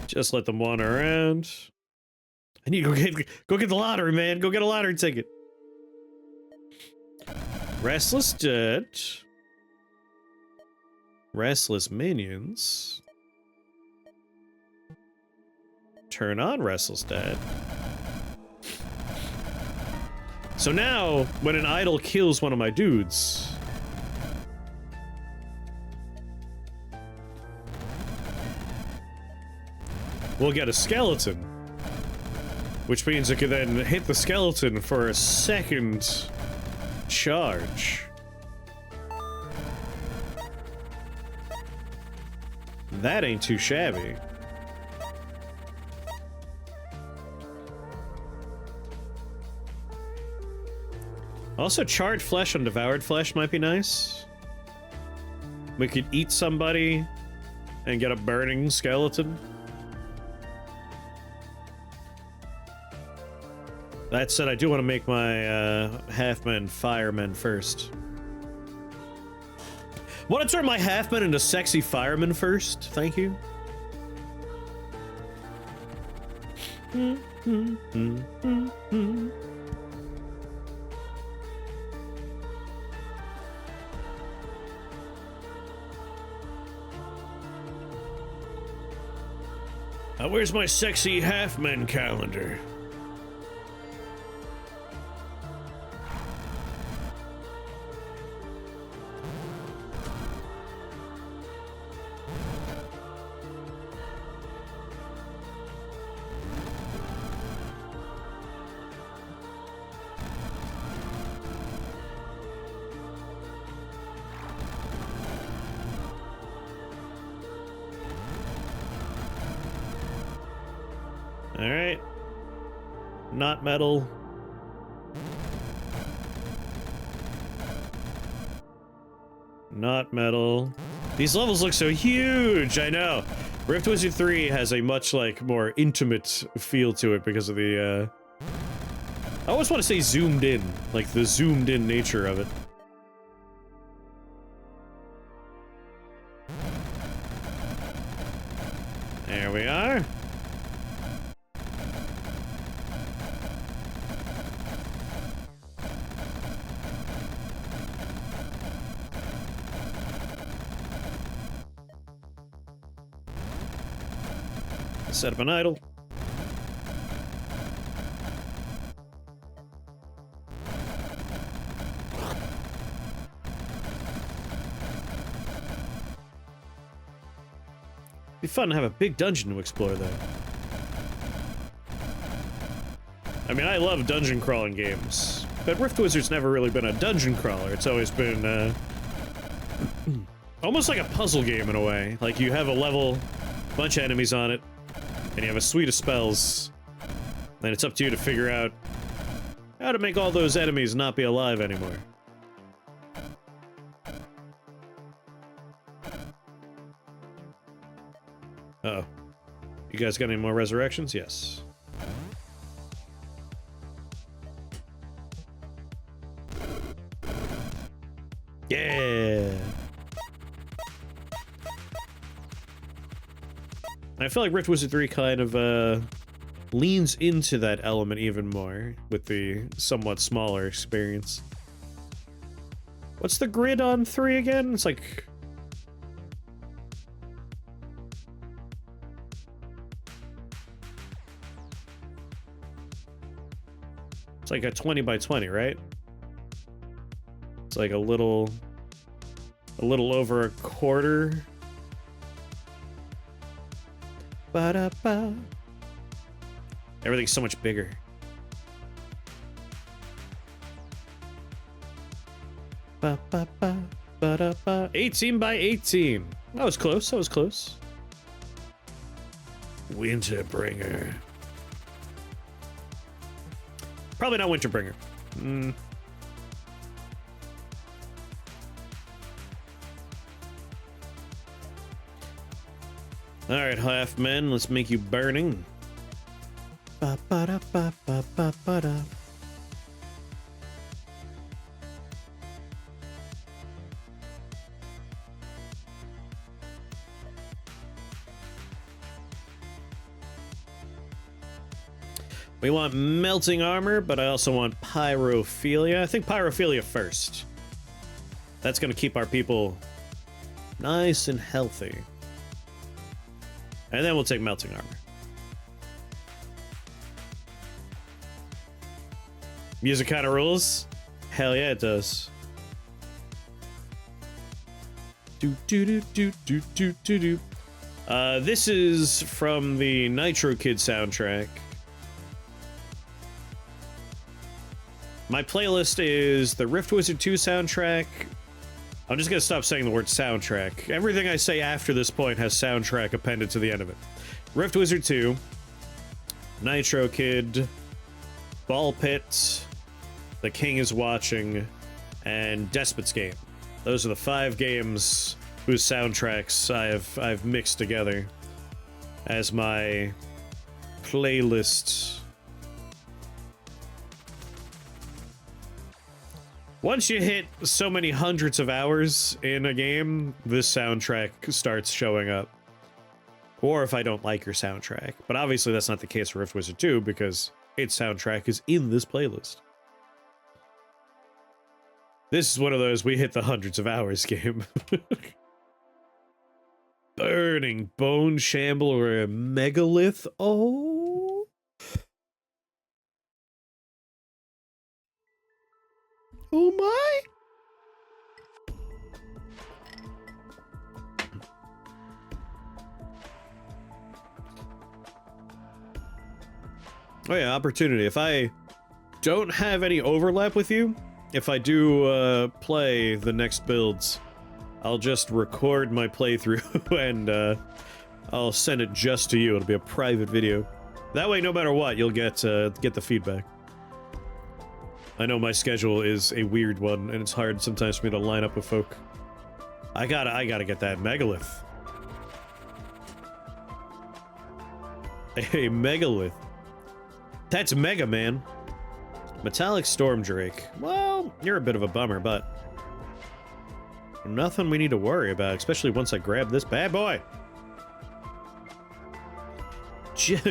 Just let them wander around. I need to go get the lottery, man. Go get a lottery ticket. Restless Dead. Restless Minions. Turn on Restless Dead. So now, when an idol kills one of my dudes, we'll get a skeleton, which means it can then hit the skeleton for a second charge. That ain't too shabby. Also, charred flesh on devoured flesh might be nice. We could eat somebody and get a burning skeleton. That said, I do want to make my half-men firemen first. Want to turn my half-men into sexy firemen first? Thank you. Where's my sexy half-men calendar? All right. Not metal. Not metal. These levels look so huge, I know. Rift Wizard 3 has a much, like, more intimate feel to it because of the, I always want to say zoomed in, like the zoomed in nature of it. There we are. Set up an idol. Be fun to have a big dungeon to explore, though. I mean, I love dungeon crawling games, but Rift Wizard's never really been a dungeon crawler. It's always been, almost like a puzzle game in a way. Like, you have a level, bunch of enemies on it, and you have a suite of spells, and it's up to you to figure out how to make all those enemies not be alive anymore. Uh-oh. You guys got any more resurrections? Yes. Yeah! I feel like Rift Wizard 3 kind of, leans into that element even more with the somewhat smaller experience. What's the grid on 3 again? It's like... It's like a 20 by 20, right? It's like a little over a quarter. Ba-da-ba. Everything's so much bigger. Ba-ba-ba, ba-da-ba. 18 by 18. That was close, that was close. Winterbringer. Probably not Winterbringer. Alright, half men, let's make you burning. Ba-ba-da-ba-ba-ba-ba-da. We want melting armor, but I also want pyrophilia. I think pyrophilia first. That's gonna keep our people nice and healthy. And then we'll take melting armor. Music kind of rules? Hell yeah, it does. Do do do do do do do do. This is from the Nitro Kid soundtrack. My playlist is the Rift Wizard 2 soundtrack. I'm just gonna stop saying the word soundtrack. Everything I say after this point has soundtrack appended to the end of it. Rift Wizard 2, Nitro Kid, Ball Pit, The King is Watching, and Despot's Game. Those are the 5 games whose soundtracks I've mixed together as my playlist. Once you hit so many hundreds of hours in a game, this soundtrack starts showing up. Or if I don't like your soundtrack. But obviously that's not the case for Rift Wizard 2 because its soundtrack is in this playlist. This is one of those we hit the hundreds of hours game. Burning Bone Shamble or a Megalith. Oh. Oh my. Oh yeah, opportunity. If I don't have any overlap with you, if I do play the next builds, I'll just record my playthrough and I'll send it just to you. It'll be a private video. That way, no matter what, you'll get the feedback. I know my schedule is a weird one, and it's hard sometimes for me to line up with folk. I gotta get that Megalith. A Megalith. That's Mega Man. Metallic Storm Drake. Well, you're a bit of a bummer, but nothing we need to worry about, especially once I grab this bad boy.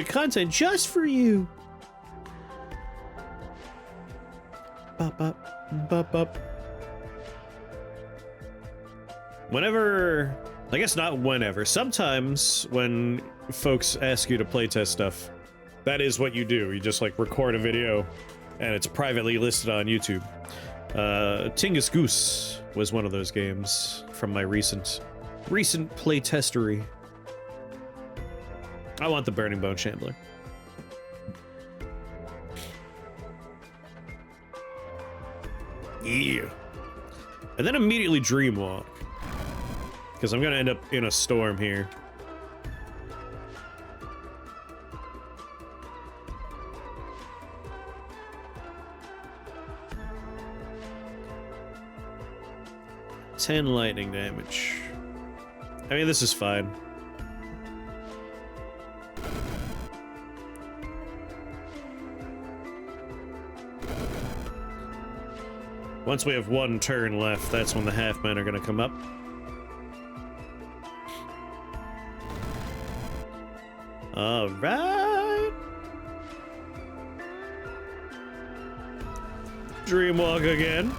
Content just for you. Bop, bop, bop, bop. Whenever, I guess not whenever, sometimes when folks ask you to playtest stuff, that is what you do. You just like record a video and it's privately listed on YouTube. Tingus Goose was one of those games from my recent playtestery. I want the Burning Bone Shambler. Yeah. And then immediately Dreamwalk. Because I'm gonna end up in a storm here. Ten lightning damage. I mean, this is fine. Once we have one turn left, that's when the half-men are gonna come up. Alright! Dreamwalk again.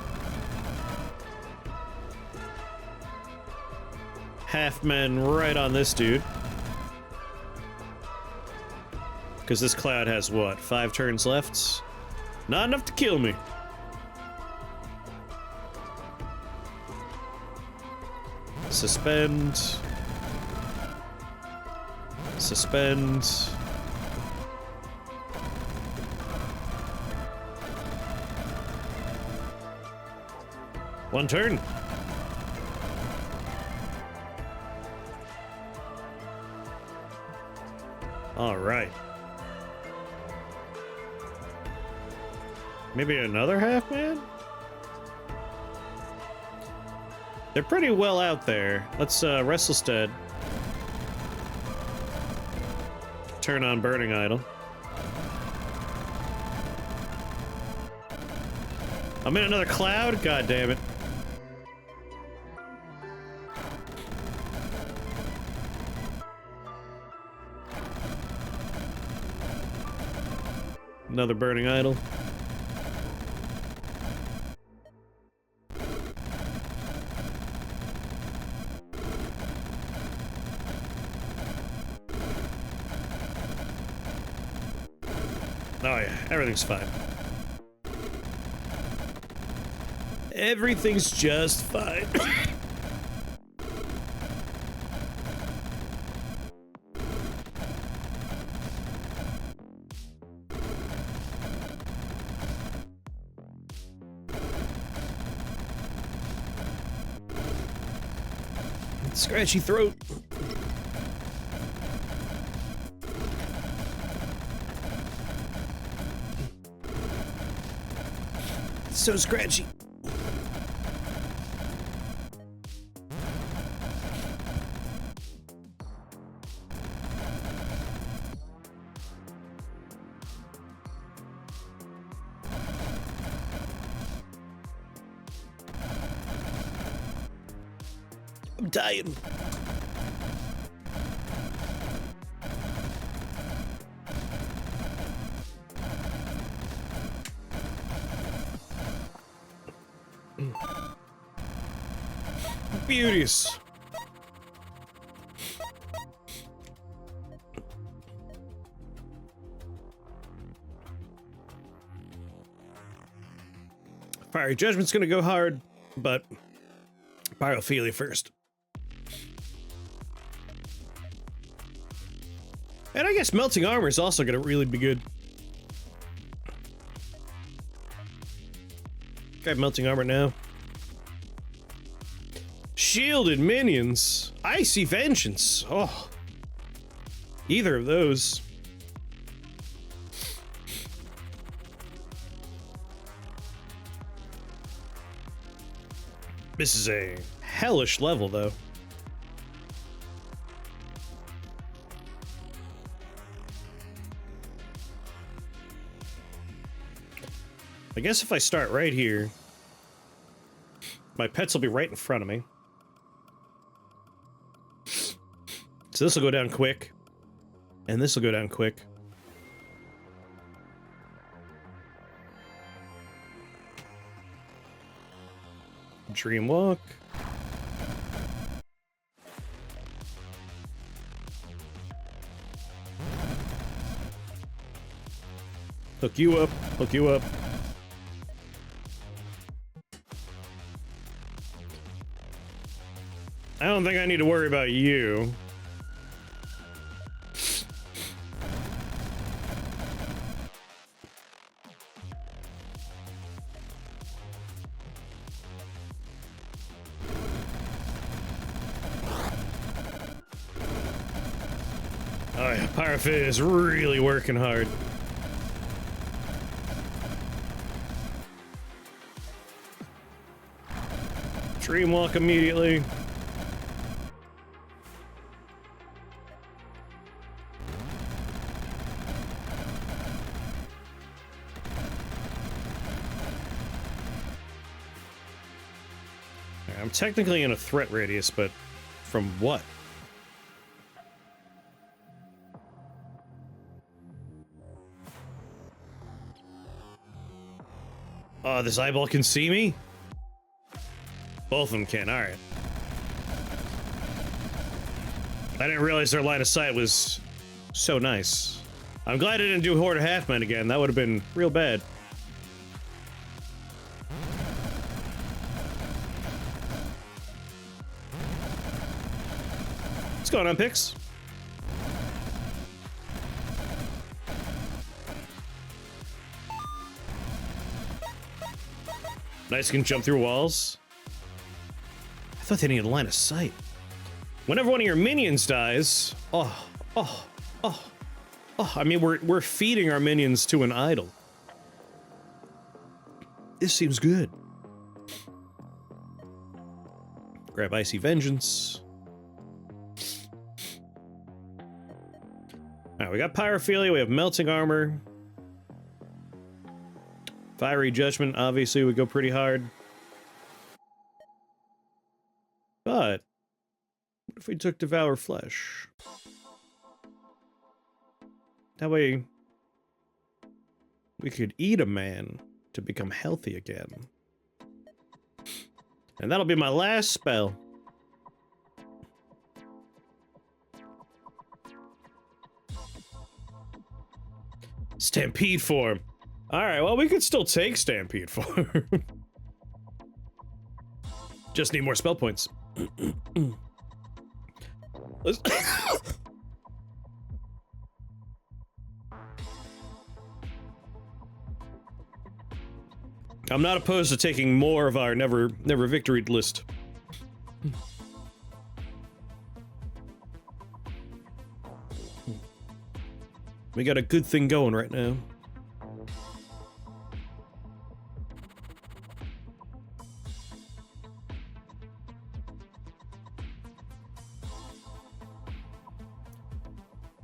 Half-men right on this dude. Because this cloud has, what, 5 turns left? Not enough to kill me. Suspend. Suspend. One turn. All right. Maybe another half man? They're pretty well out there. Let's Restless Dead. Turn on Burning Idol. I'm in another cloud? God damn it. Another Burning Idol. Oh yeah, everything's fine. Everything's just fine. Scratchy throat. so scratchy. I'm dying. Beauties. Fiery Judgment's gonna go hard, but Pyrophilia first. And I guess Melting Armor is also gonna really be good. Grab Melting Armor now. Shielded minions. Icy Vengeance. Oh. Either of those. This is a hellish level, though. I guess if I start right here, my pets will be right in front of me. So this will go down quick, and this will go down quick. Dreamwalk. Hook you up, hook you up. I don't think I need to worry about you. Oh yeah, Pyrophilia is really working hard. Dreamwalk immediately. I'm technically in a threat radius, but from what? Oh, this eyeball can see me? Both of them can, alright. I didn't realize their line of sight was so nice. I'm glad I didn't do Horde of Halfmen again. That would have been real bad. What's going on, Pix? Nice, can jump through walls. I thought they needed a line of sight. Whenever one of your minions dies, I mean, we're feeding our minions to an idol. This seems good. Grab Icy Vengeance. Alright, we got Pyrophilia, we have Melting Armor. Fiery Judgment obviously would go pretty hard. But what if we took Devour Flesh? That way we could eat a man to become healthy again. And that'll be my last spell. Stampede form. Alright, well, we could still take Stampede form. Just need more spell points. I'm not opposed to taking more of our never victory list. We got a good thing going right now.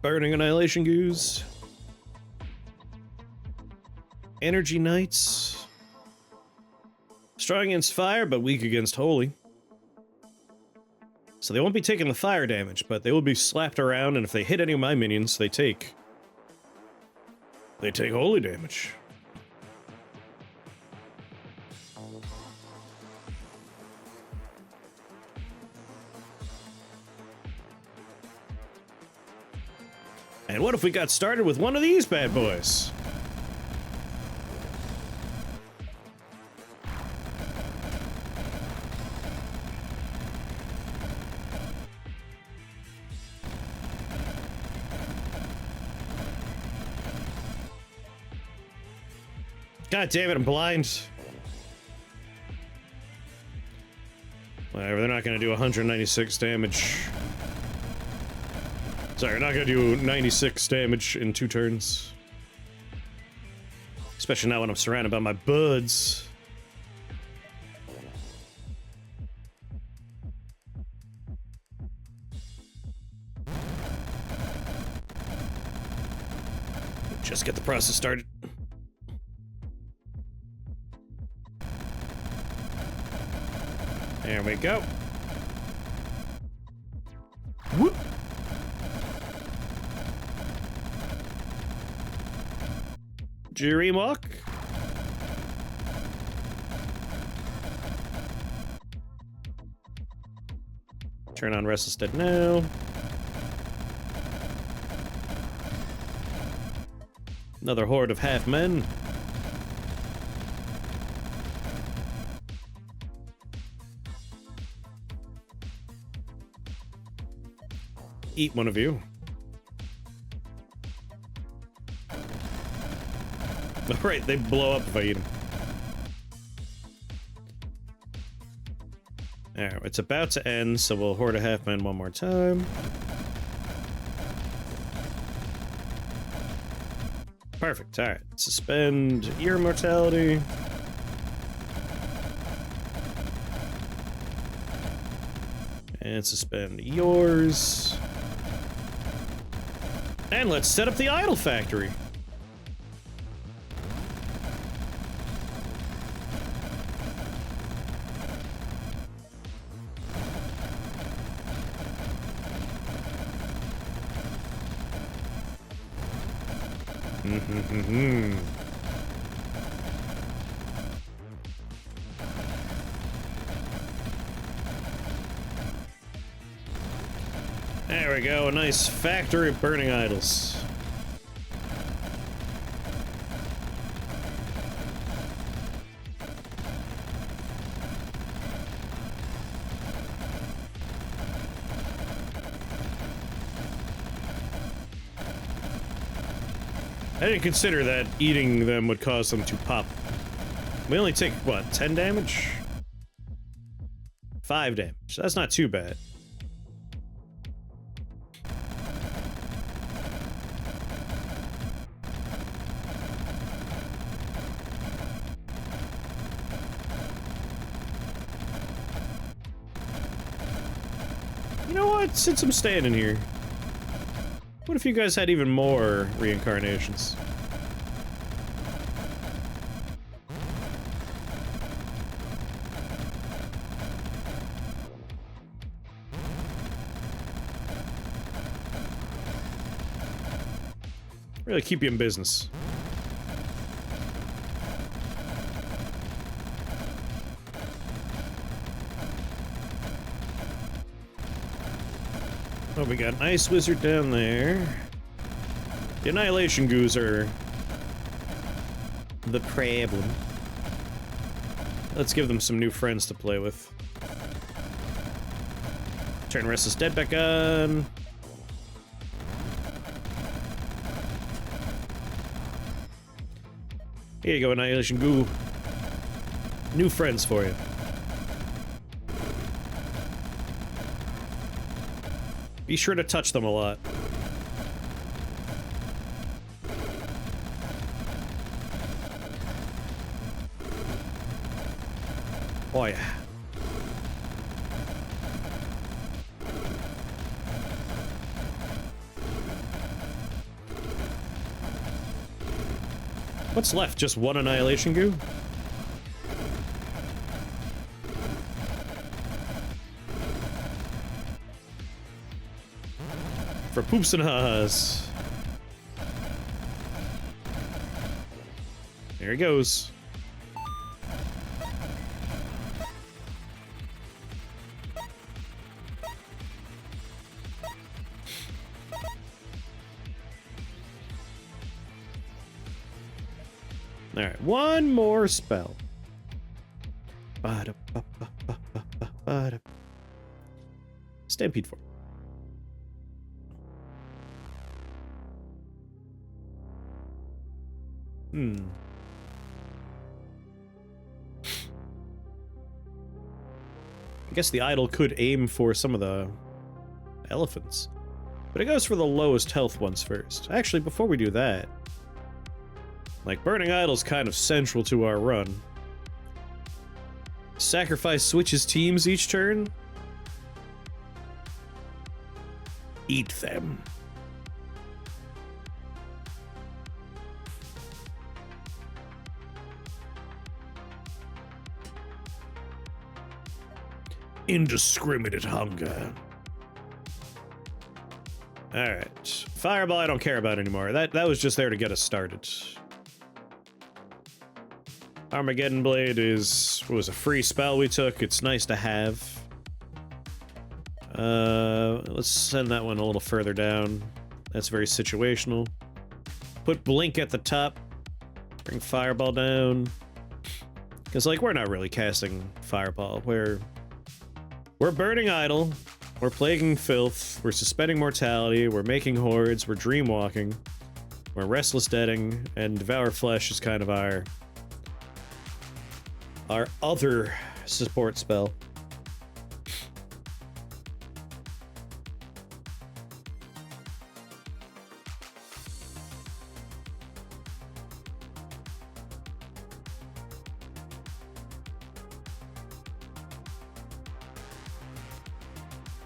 Burning Annihilation Goose. Energy Knights. Strong against fire, but weak against holy. So they won't be taking the fire damage, but they will be slapped around, and if they hit any of my minions, they take holy damage. And what if we got started with one of these bad boys? God damn it, I'm blind. Whatever, they're not gonna do 196 damage. Sorry, we're not gonna do 96 damage in 2 turns. Especially now when I'm surrounded by my buds. Just get the process started. There we go. Whoop! Jirimok. Turn on Restless Dead now. Another horde of half-men. Eat one of you. Alright, they blow up if I eat them. Alright, it's about to end, so we'll horde a half-man one more time. Perfect, alright. Suspend your mortality. And suspend yours. And let's set up the idol factory. There we go, a nice factory of burning idols. I didn't consider that eating them would cause them to pop. We only take, what, 10 damage? 5 damage. That's not too bad. You know what? Since I'm standing here, what if you guys had even more reincarnations? Really keep you in business. Oh, we got an Ice Wizard down there. The Annihilation Goos are the problem. Let's give them some new friends to play with. Turn Restless Dead back on. Here you go, Annihilation Goo. New friends for you. Be sure to touch them a lot. Oh yeah. What's left? Just one annihilation goo? For poops and ha's. There he goes. Alright, one more spell. Stampede form. I guess the idol could aim for some of the elephants. But it goes for the lowest health ones first. Actually, before we do that, like, Burning Idol's kind of central to our run. Sacrifice switches teams each turn. Eat them. Indiscriminate hunger. Alright. Fireball I don't care about anymore. That was just there to get us started. Armageddon Blade was a free spell we took. It's nice to have. Let's send that one a little further down. That's very situational. Put Blink at the top. Bring Fireball down. Because, like, we're not really casting Fireball. We're Burning Idol. We're Plaguing Filth. We're Suspending Mortality. We're Making Hordes. We're Dreamwalking. We're Restless Deading. And Devour Flesh is kind of our other support spell.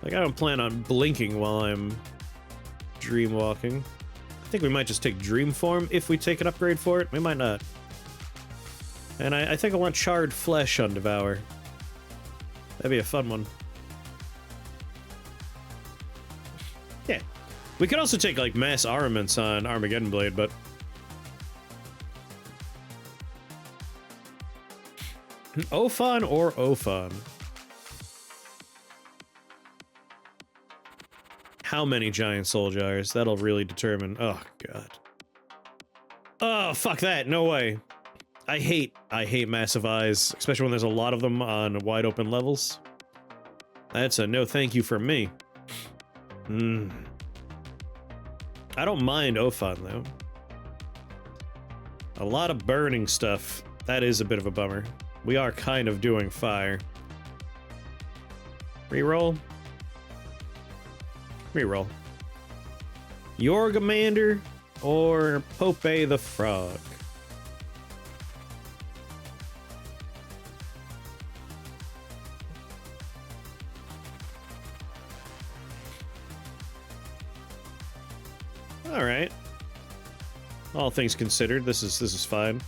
Like, I don't plan on blinking while I'm dreamwalking. I think we might just take Dream Form if we take an upgrade for it. We might not. And I think I want Charred Flesh on Devour. That'd be a fun one. Yeah. We could also take, like, Mass Armaments on Armageddon Blade, but... Ophon or Ophon? How many giant soul jars? That'll really determine... Oh, God. Oh, fuck that. No way. I hate massive eyes, especially when there's a lot of them on wide open levels. That's a no thank you from me. I don't mind Ophon, though. A lot of burning stuff. That is a bit of a bummer. We are kind of doing fire. Reroll. Reroll. Yorgamander or Pope the Frog? Alright. All things considered, this is fine.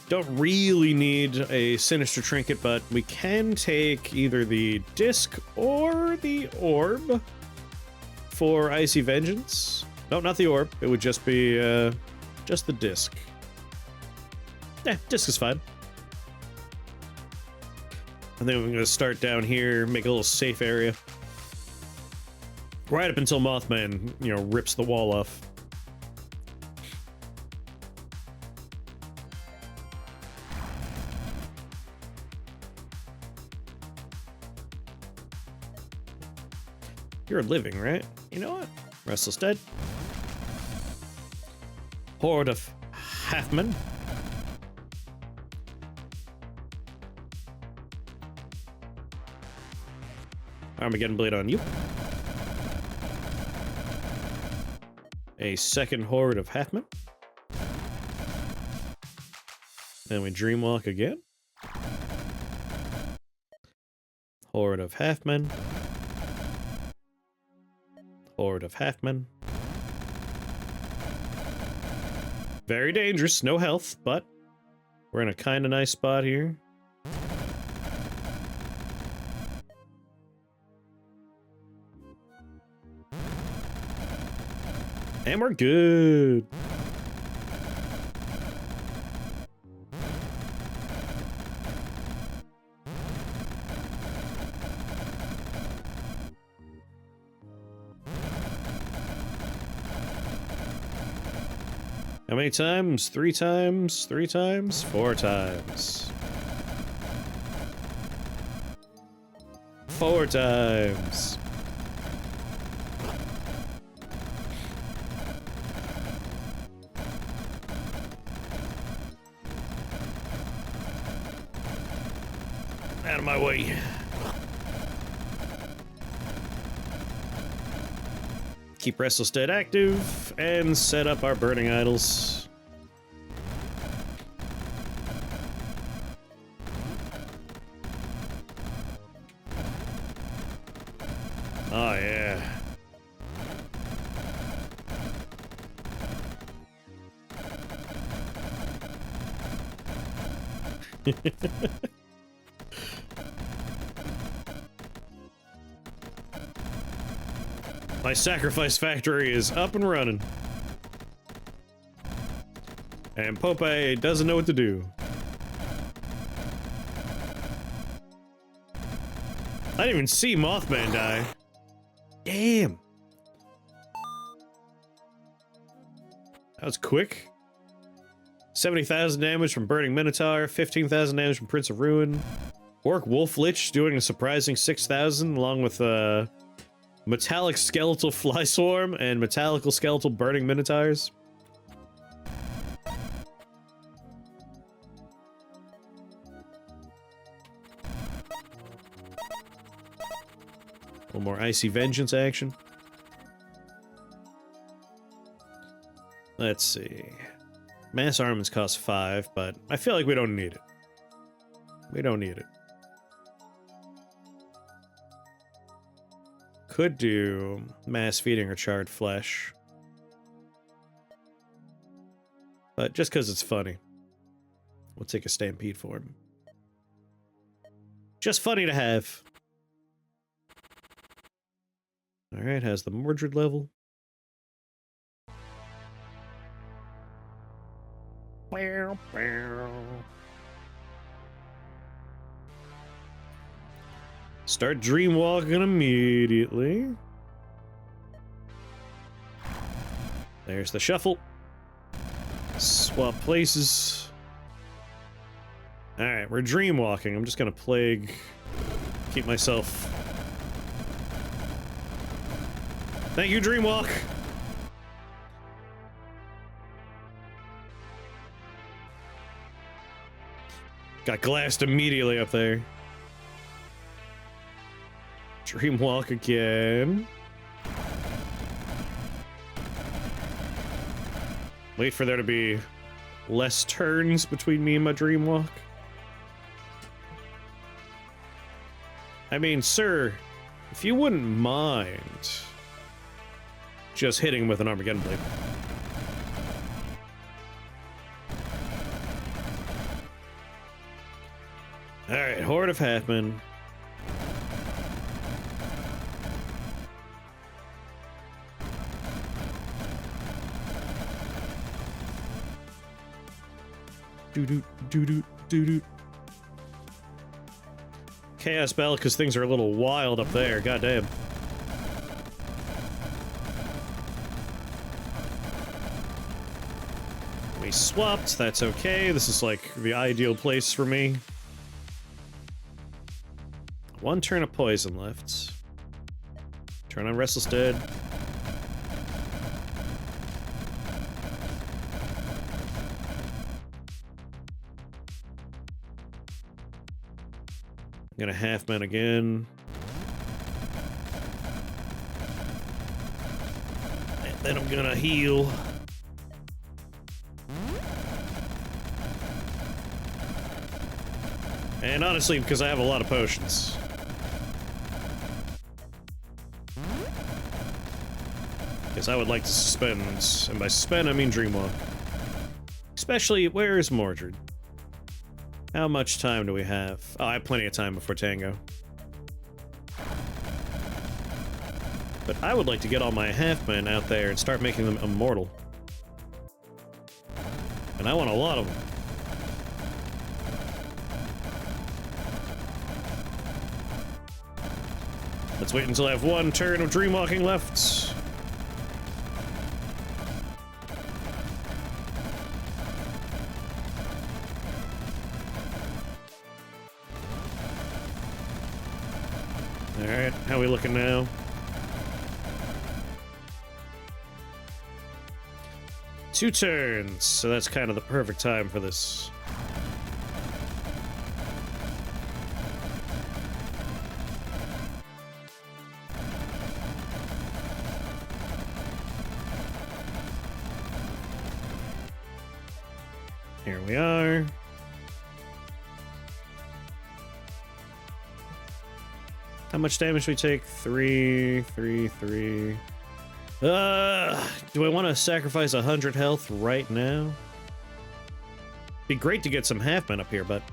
Don't really need a Sinister Trinket, but we can take either the Disc or the Orb for Icy Vengeance. No, not the Orb. It would just be, just the Disc. Yeah, Disc is fine. I think I'm gonna start down here, make a little safe area. Right up until Mothman, you know, rips the wall off. You're living, right? You know what? Restless Dead. Horde of Halfmen. Armageddon Blade on you. A second Horde of Halfmen. Then we Dreamwalk again. Horde of Halfmen. Horde of Halfmen. Very dangerous, no health, but we're in a kind of nice spot here. And we're good. How many times? 3 times? 3 times? 4 times. 4 times. Out of my way. Keep Restless Dead active and set up our burning idols. Oh yeah. My sacrifice factory is up and running. And Popeye doesn't know what to do. I didn't even see Mothman die. Damn. That was quick. 70,000 damage from Burning Minotaur, 15,000 damage from Prince of Ruin. Orc Wolf Lich doing a surprising 6,000 along with Metallic Skeletal Fly Swarm and Metallical Skeletal Burning Minotaurs. A little more Icy Vengeance action. Let's see. Mass armaments cost 5, but I feel like we don't need it. We don't need it. Could do mass feeding or charred flesh. But just because it's funny, we'll take a stampede for him. Just funny to have. Alright, how's the Mordred level? Start dreamwalking immediately. There's the shuffle. Swap places. Alright, we're dreamwalking. I'm just gonna plague. Keep myself. Thank you, Dreamwalk. Got glassed immediately up there. Dreamwalk again. Wait for there to be less turns between me and my Dreamwalk. I mean, sir, if you wouldn't mind just hitting with an Armageddon Blade. Alright, Horde of Halfmen. Doo-doo. Chaos Bell, because things are a little wild up there, goddamn. We swapped, that's okay. This is like the ideal place for me. 1 turn of poison left. Turn on Restless Dead. I'm gonna half-man again. And then I'm gonna heal. And honestly, because I have a lot of potions. Because I would like to suspend, and by suspend I mean Dreamwalk. Especially, where is Mordred? How much time do we have? Oh, I have plenty of time before Tango. But I would like to get all my half-men out there and start making them immortal. And I want a lot of them. Let's wait until I have one turn of Dreamwalking left. Alright, how are we looking now? Two turns, so that's kind of the perfect time for this. Here we are. How much damage do we take? 3, 3, 3. Do I want to sacrifice 100 health right now? Be great to get some half-men up here, but...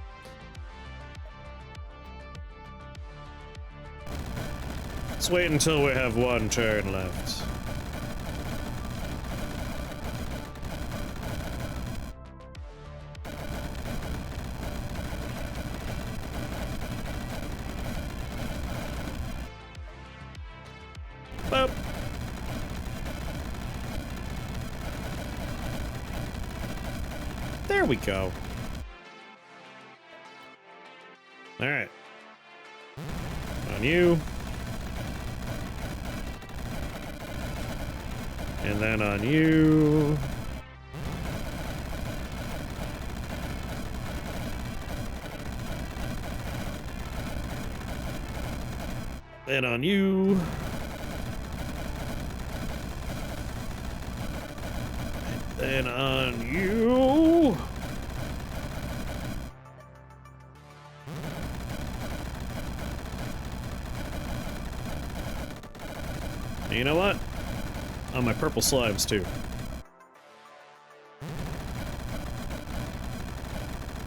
let's wait until we have one turn left. Boop. There we go. All right. On you. And then on you. Then on you. Then on you. You know what? On my purple slimes too.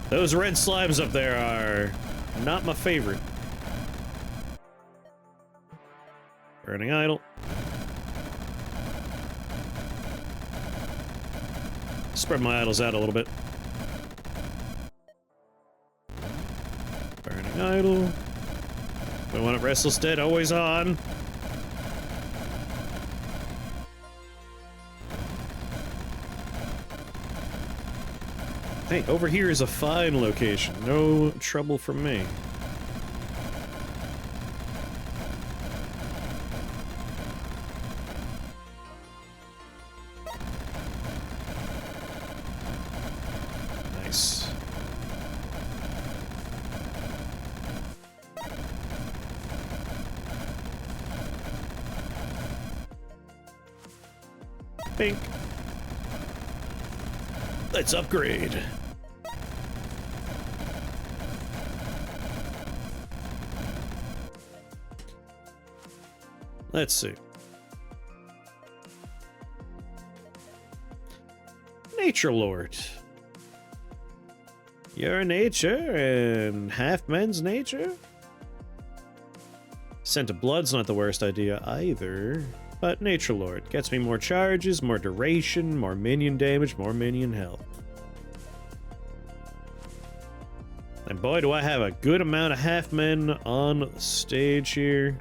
Those red slimes up there are not my favorite. Burning idol. Spread my idols out a little bit. Burning idol. We want it restless dead, always on. Hey, over here is a fine location. No trouble from me. Nice. Pink. Let's upgrade. Let's see. Nature Lord. Your nature and half-men's nature? Scent of Blood's not the worst idea either. But Nature Lord gets me more charges, more duration, more minion damage, more minion health. And boy, do I have a good amount of half-men on stage here.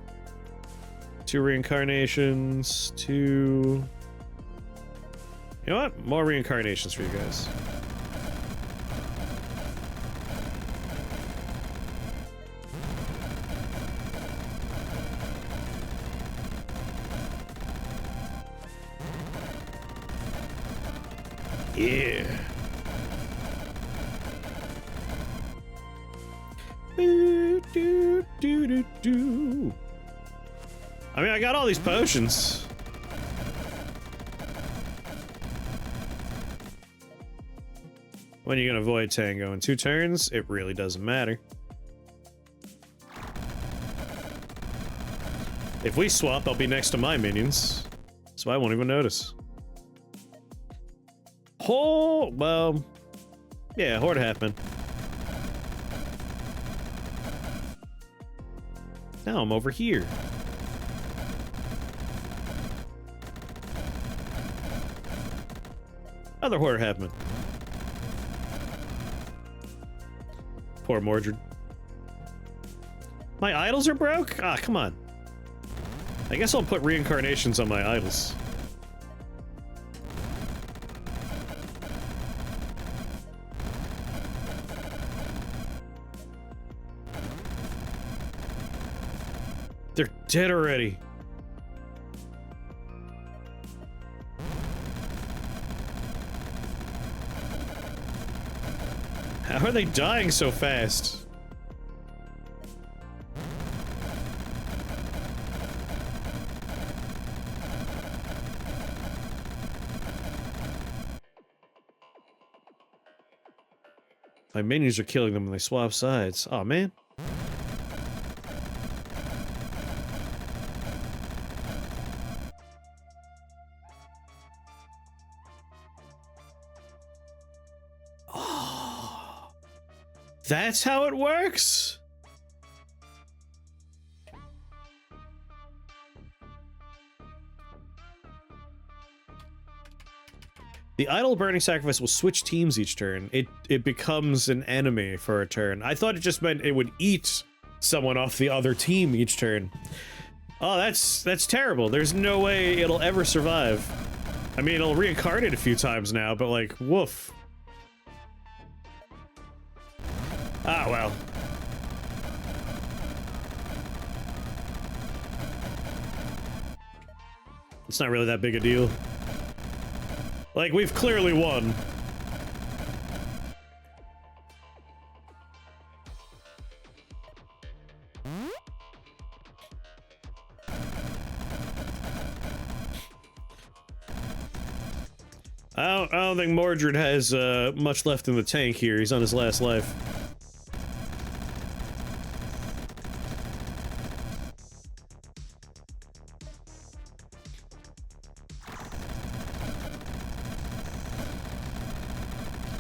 2 reincarnations, 2... You know what? More reincarnations for you guys. Yeah. Do, do, do, do, do. I mean, I got all these potions. When are you gonna avoid Tango? In 2 turns? It really doesn't matter. If we swap, I'll be next to my minions, so I won't even notice. Oh, well, Yeah, Horde Halfman. Now I'm over here. Other Horde Halfman. Poor Mordred. My idols are broke? Ah, come on. I guess I'll put reincarnations on my idols. They're dead already. How are they dying so fast? My minions are killing them when they swap sides. Aw, man. Oh, that's how it works? The idol burning sacrifice will switch teams each turn. It becomes an enemy for a turn. I thought it just meant it would eat someone off the other team each turn. Oh, that's terrible. There's no way it'll ever survive. I mean, it'll reincarnate a few times now, but like, woof. Ah, well. It's not really that big a deal. Like, we've clearly won. I don't think Mordred has much left in the tank here. He's on his last life.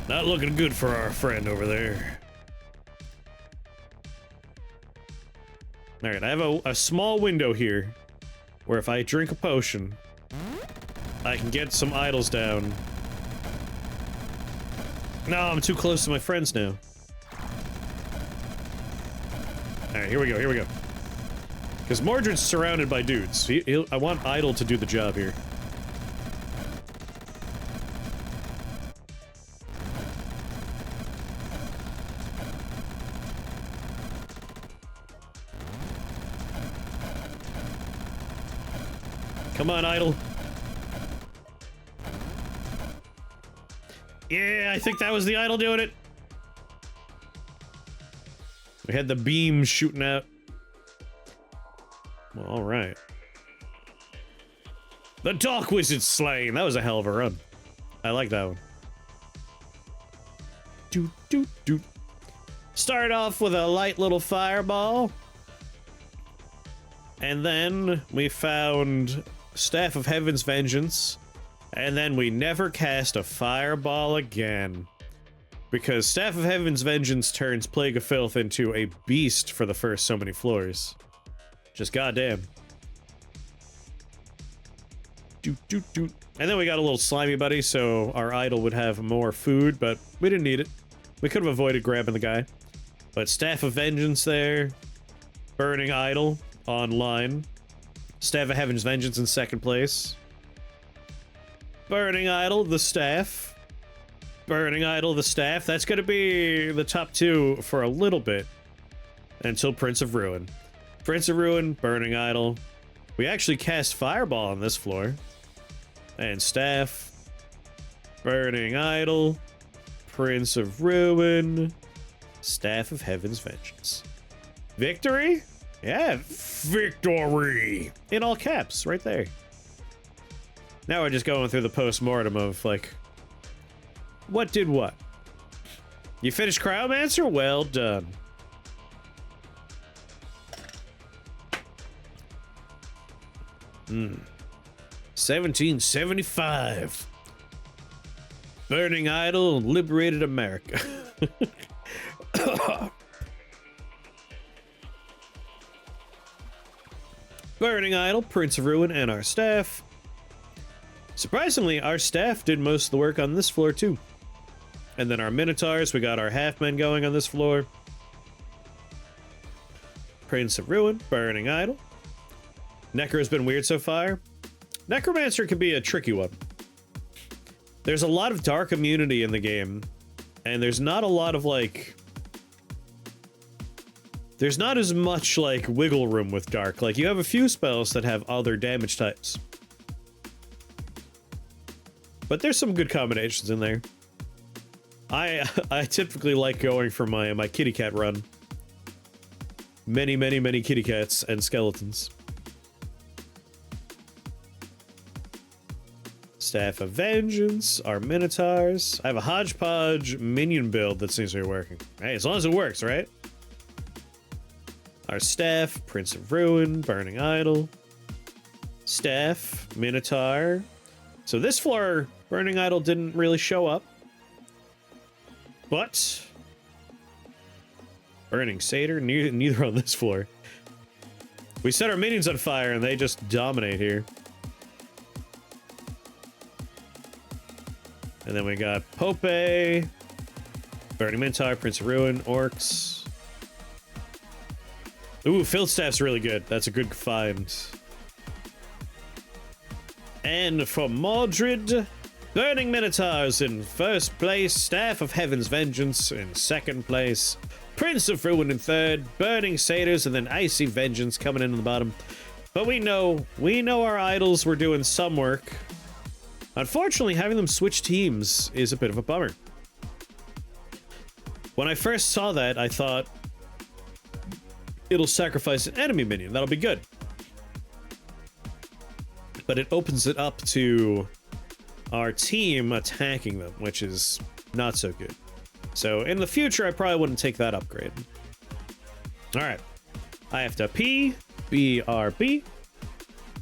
Not looking good for our friend over there. Alright, I have a small window here where if I drink a potion, I can get some idols down. No, I'm too close to my friends now. Alright, here we go, here we go. Because Mordred's surrounded by dudes. I want idol to do the job here. Come on, idol. Yeah, I think that was the idol doing it. We had the beam shooting out. Well, all right. The Dark Wizard slain. That was a hell of a run. I like that one. Doot, doot, doot. Start off with a light little fireball. And then we found Staff of Heaven's Vengeance. And then we never cast a fireball again. Because Staff of Heaven's Vengeance turns Plague of Filth into a beast for the first so many floors. Just goddamn. Doot, doot, doot. And then we got a little slimy buddy, so our idol would have more food, but we didn't need it. We could have avoided grabbing the guy. But Staff of Vengeance there. Burning Idol online. Staff of Heaven's Vengeance in second place. Burning Idol, the Staff. Burning Idol, the Staff. That's gonna be the top two for a little bit. Until Prince of Ruin. Prince of Ruin, Burning Idol. We actually cast Fireball on this floor. And Staff. Burning Idol. Prince of Ruin. Staff of Heaven's Vengeance. Victory? Yeah, victory! In all caps, right there. Now we're just going through the post-mortem of, like, what did what? You finished Cryomancer? Well done. Hmm. 1775. Burning Idol liberated America. Burning Idol, Prince of Ruin, and our staff. Surprisingly, our staff did most of the work on this floor too. And then our Minotaurs, we got our half-men going on this floor. Prince of Ruin, Burning Idol. Necro has been weird so far. Necromancer can be a tricky one. There's a lot of dark immunity in the game, and there's not a lot of, like... There's not as much, like, wiggle room with dark. Like, you have a few spells that have other damage types. But there's some good combinations in there. I typically like going for my kitty cat run. Many, many, many kitty cats and skeletons. Staff of Vengeance, our Minotaurs. I have a hodgepodge minion build that seems to be working. Hey, as long as it works, right? Our staff, Prince of Ruin, Burning Idol. Staff, Minotaur. So this floor, Burning Idol didn't really show up. But Burning Satyr, neither on this floor. We set our minions on fire and they just dominate here. And then we got Pope, Burning Minotaur, Prince of Ruin, Orcs. Ooh, Field Staff's really good. That's a good find. And for Mordred, Burning Minotaurs in first place, Staff of Heaven's Vengeance in second place, Prince of Ruin in third, Burning Satyrs, and then Icy Vengeance coming in on the bottom. But we know our idols were doing some work. Unfortunately, having them switch teams is a bit of a bummer. When I first saw that, I thought, it'll sacrifice an enemy minion. That'll be good. But it opens it up to our team attacking them, which is not so good. So in the future, I probably wouldn't take that upgrade. All right. I have to P, B, R, B.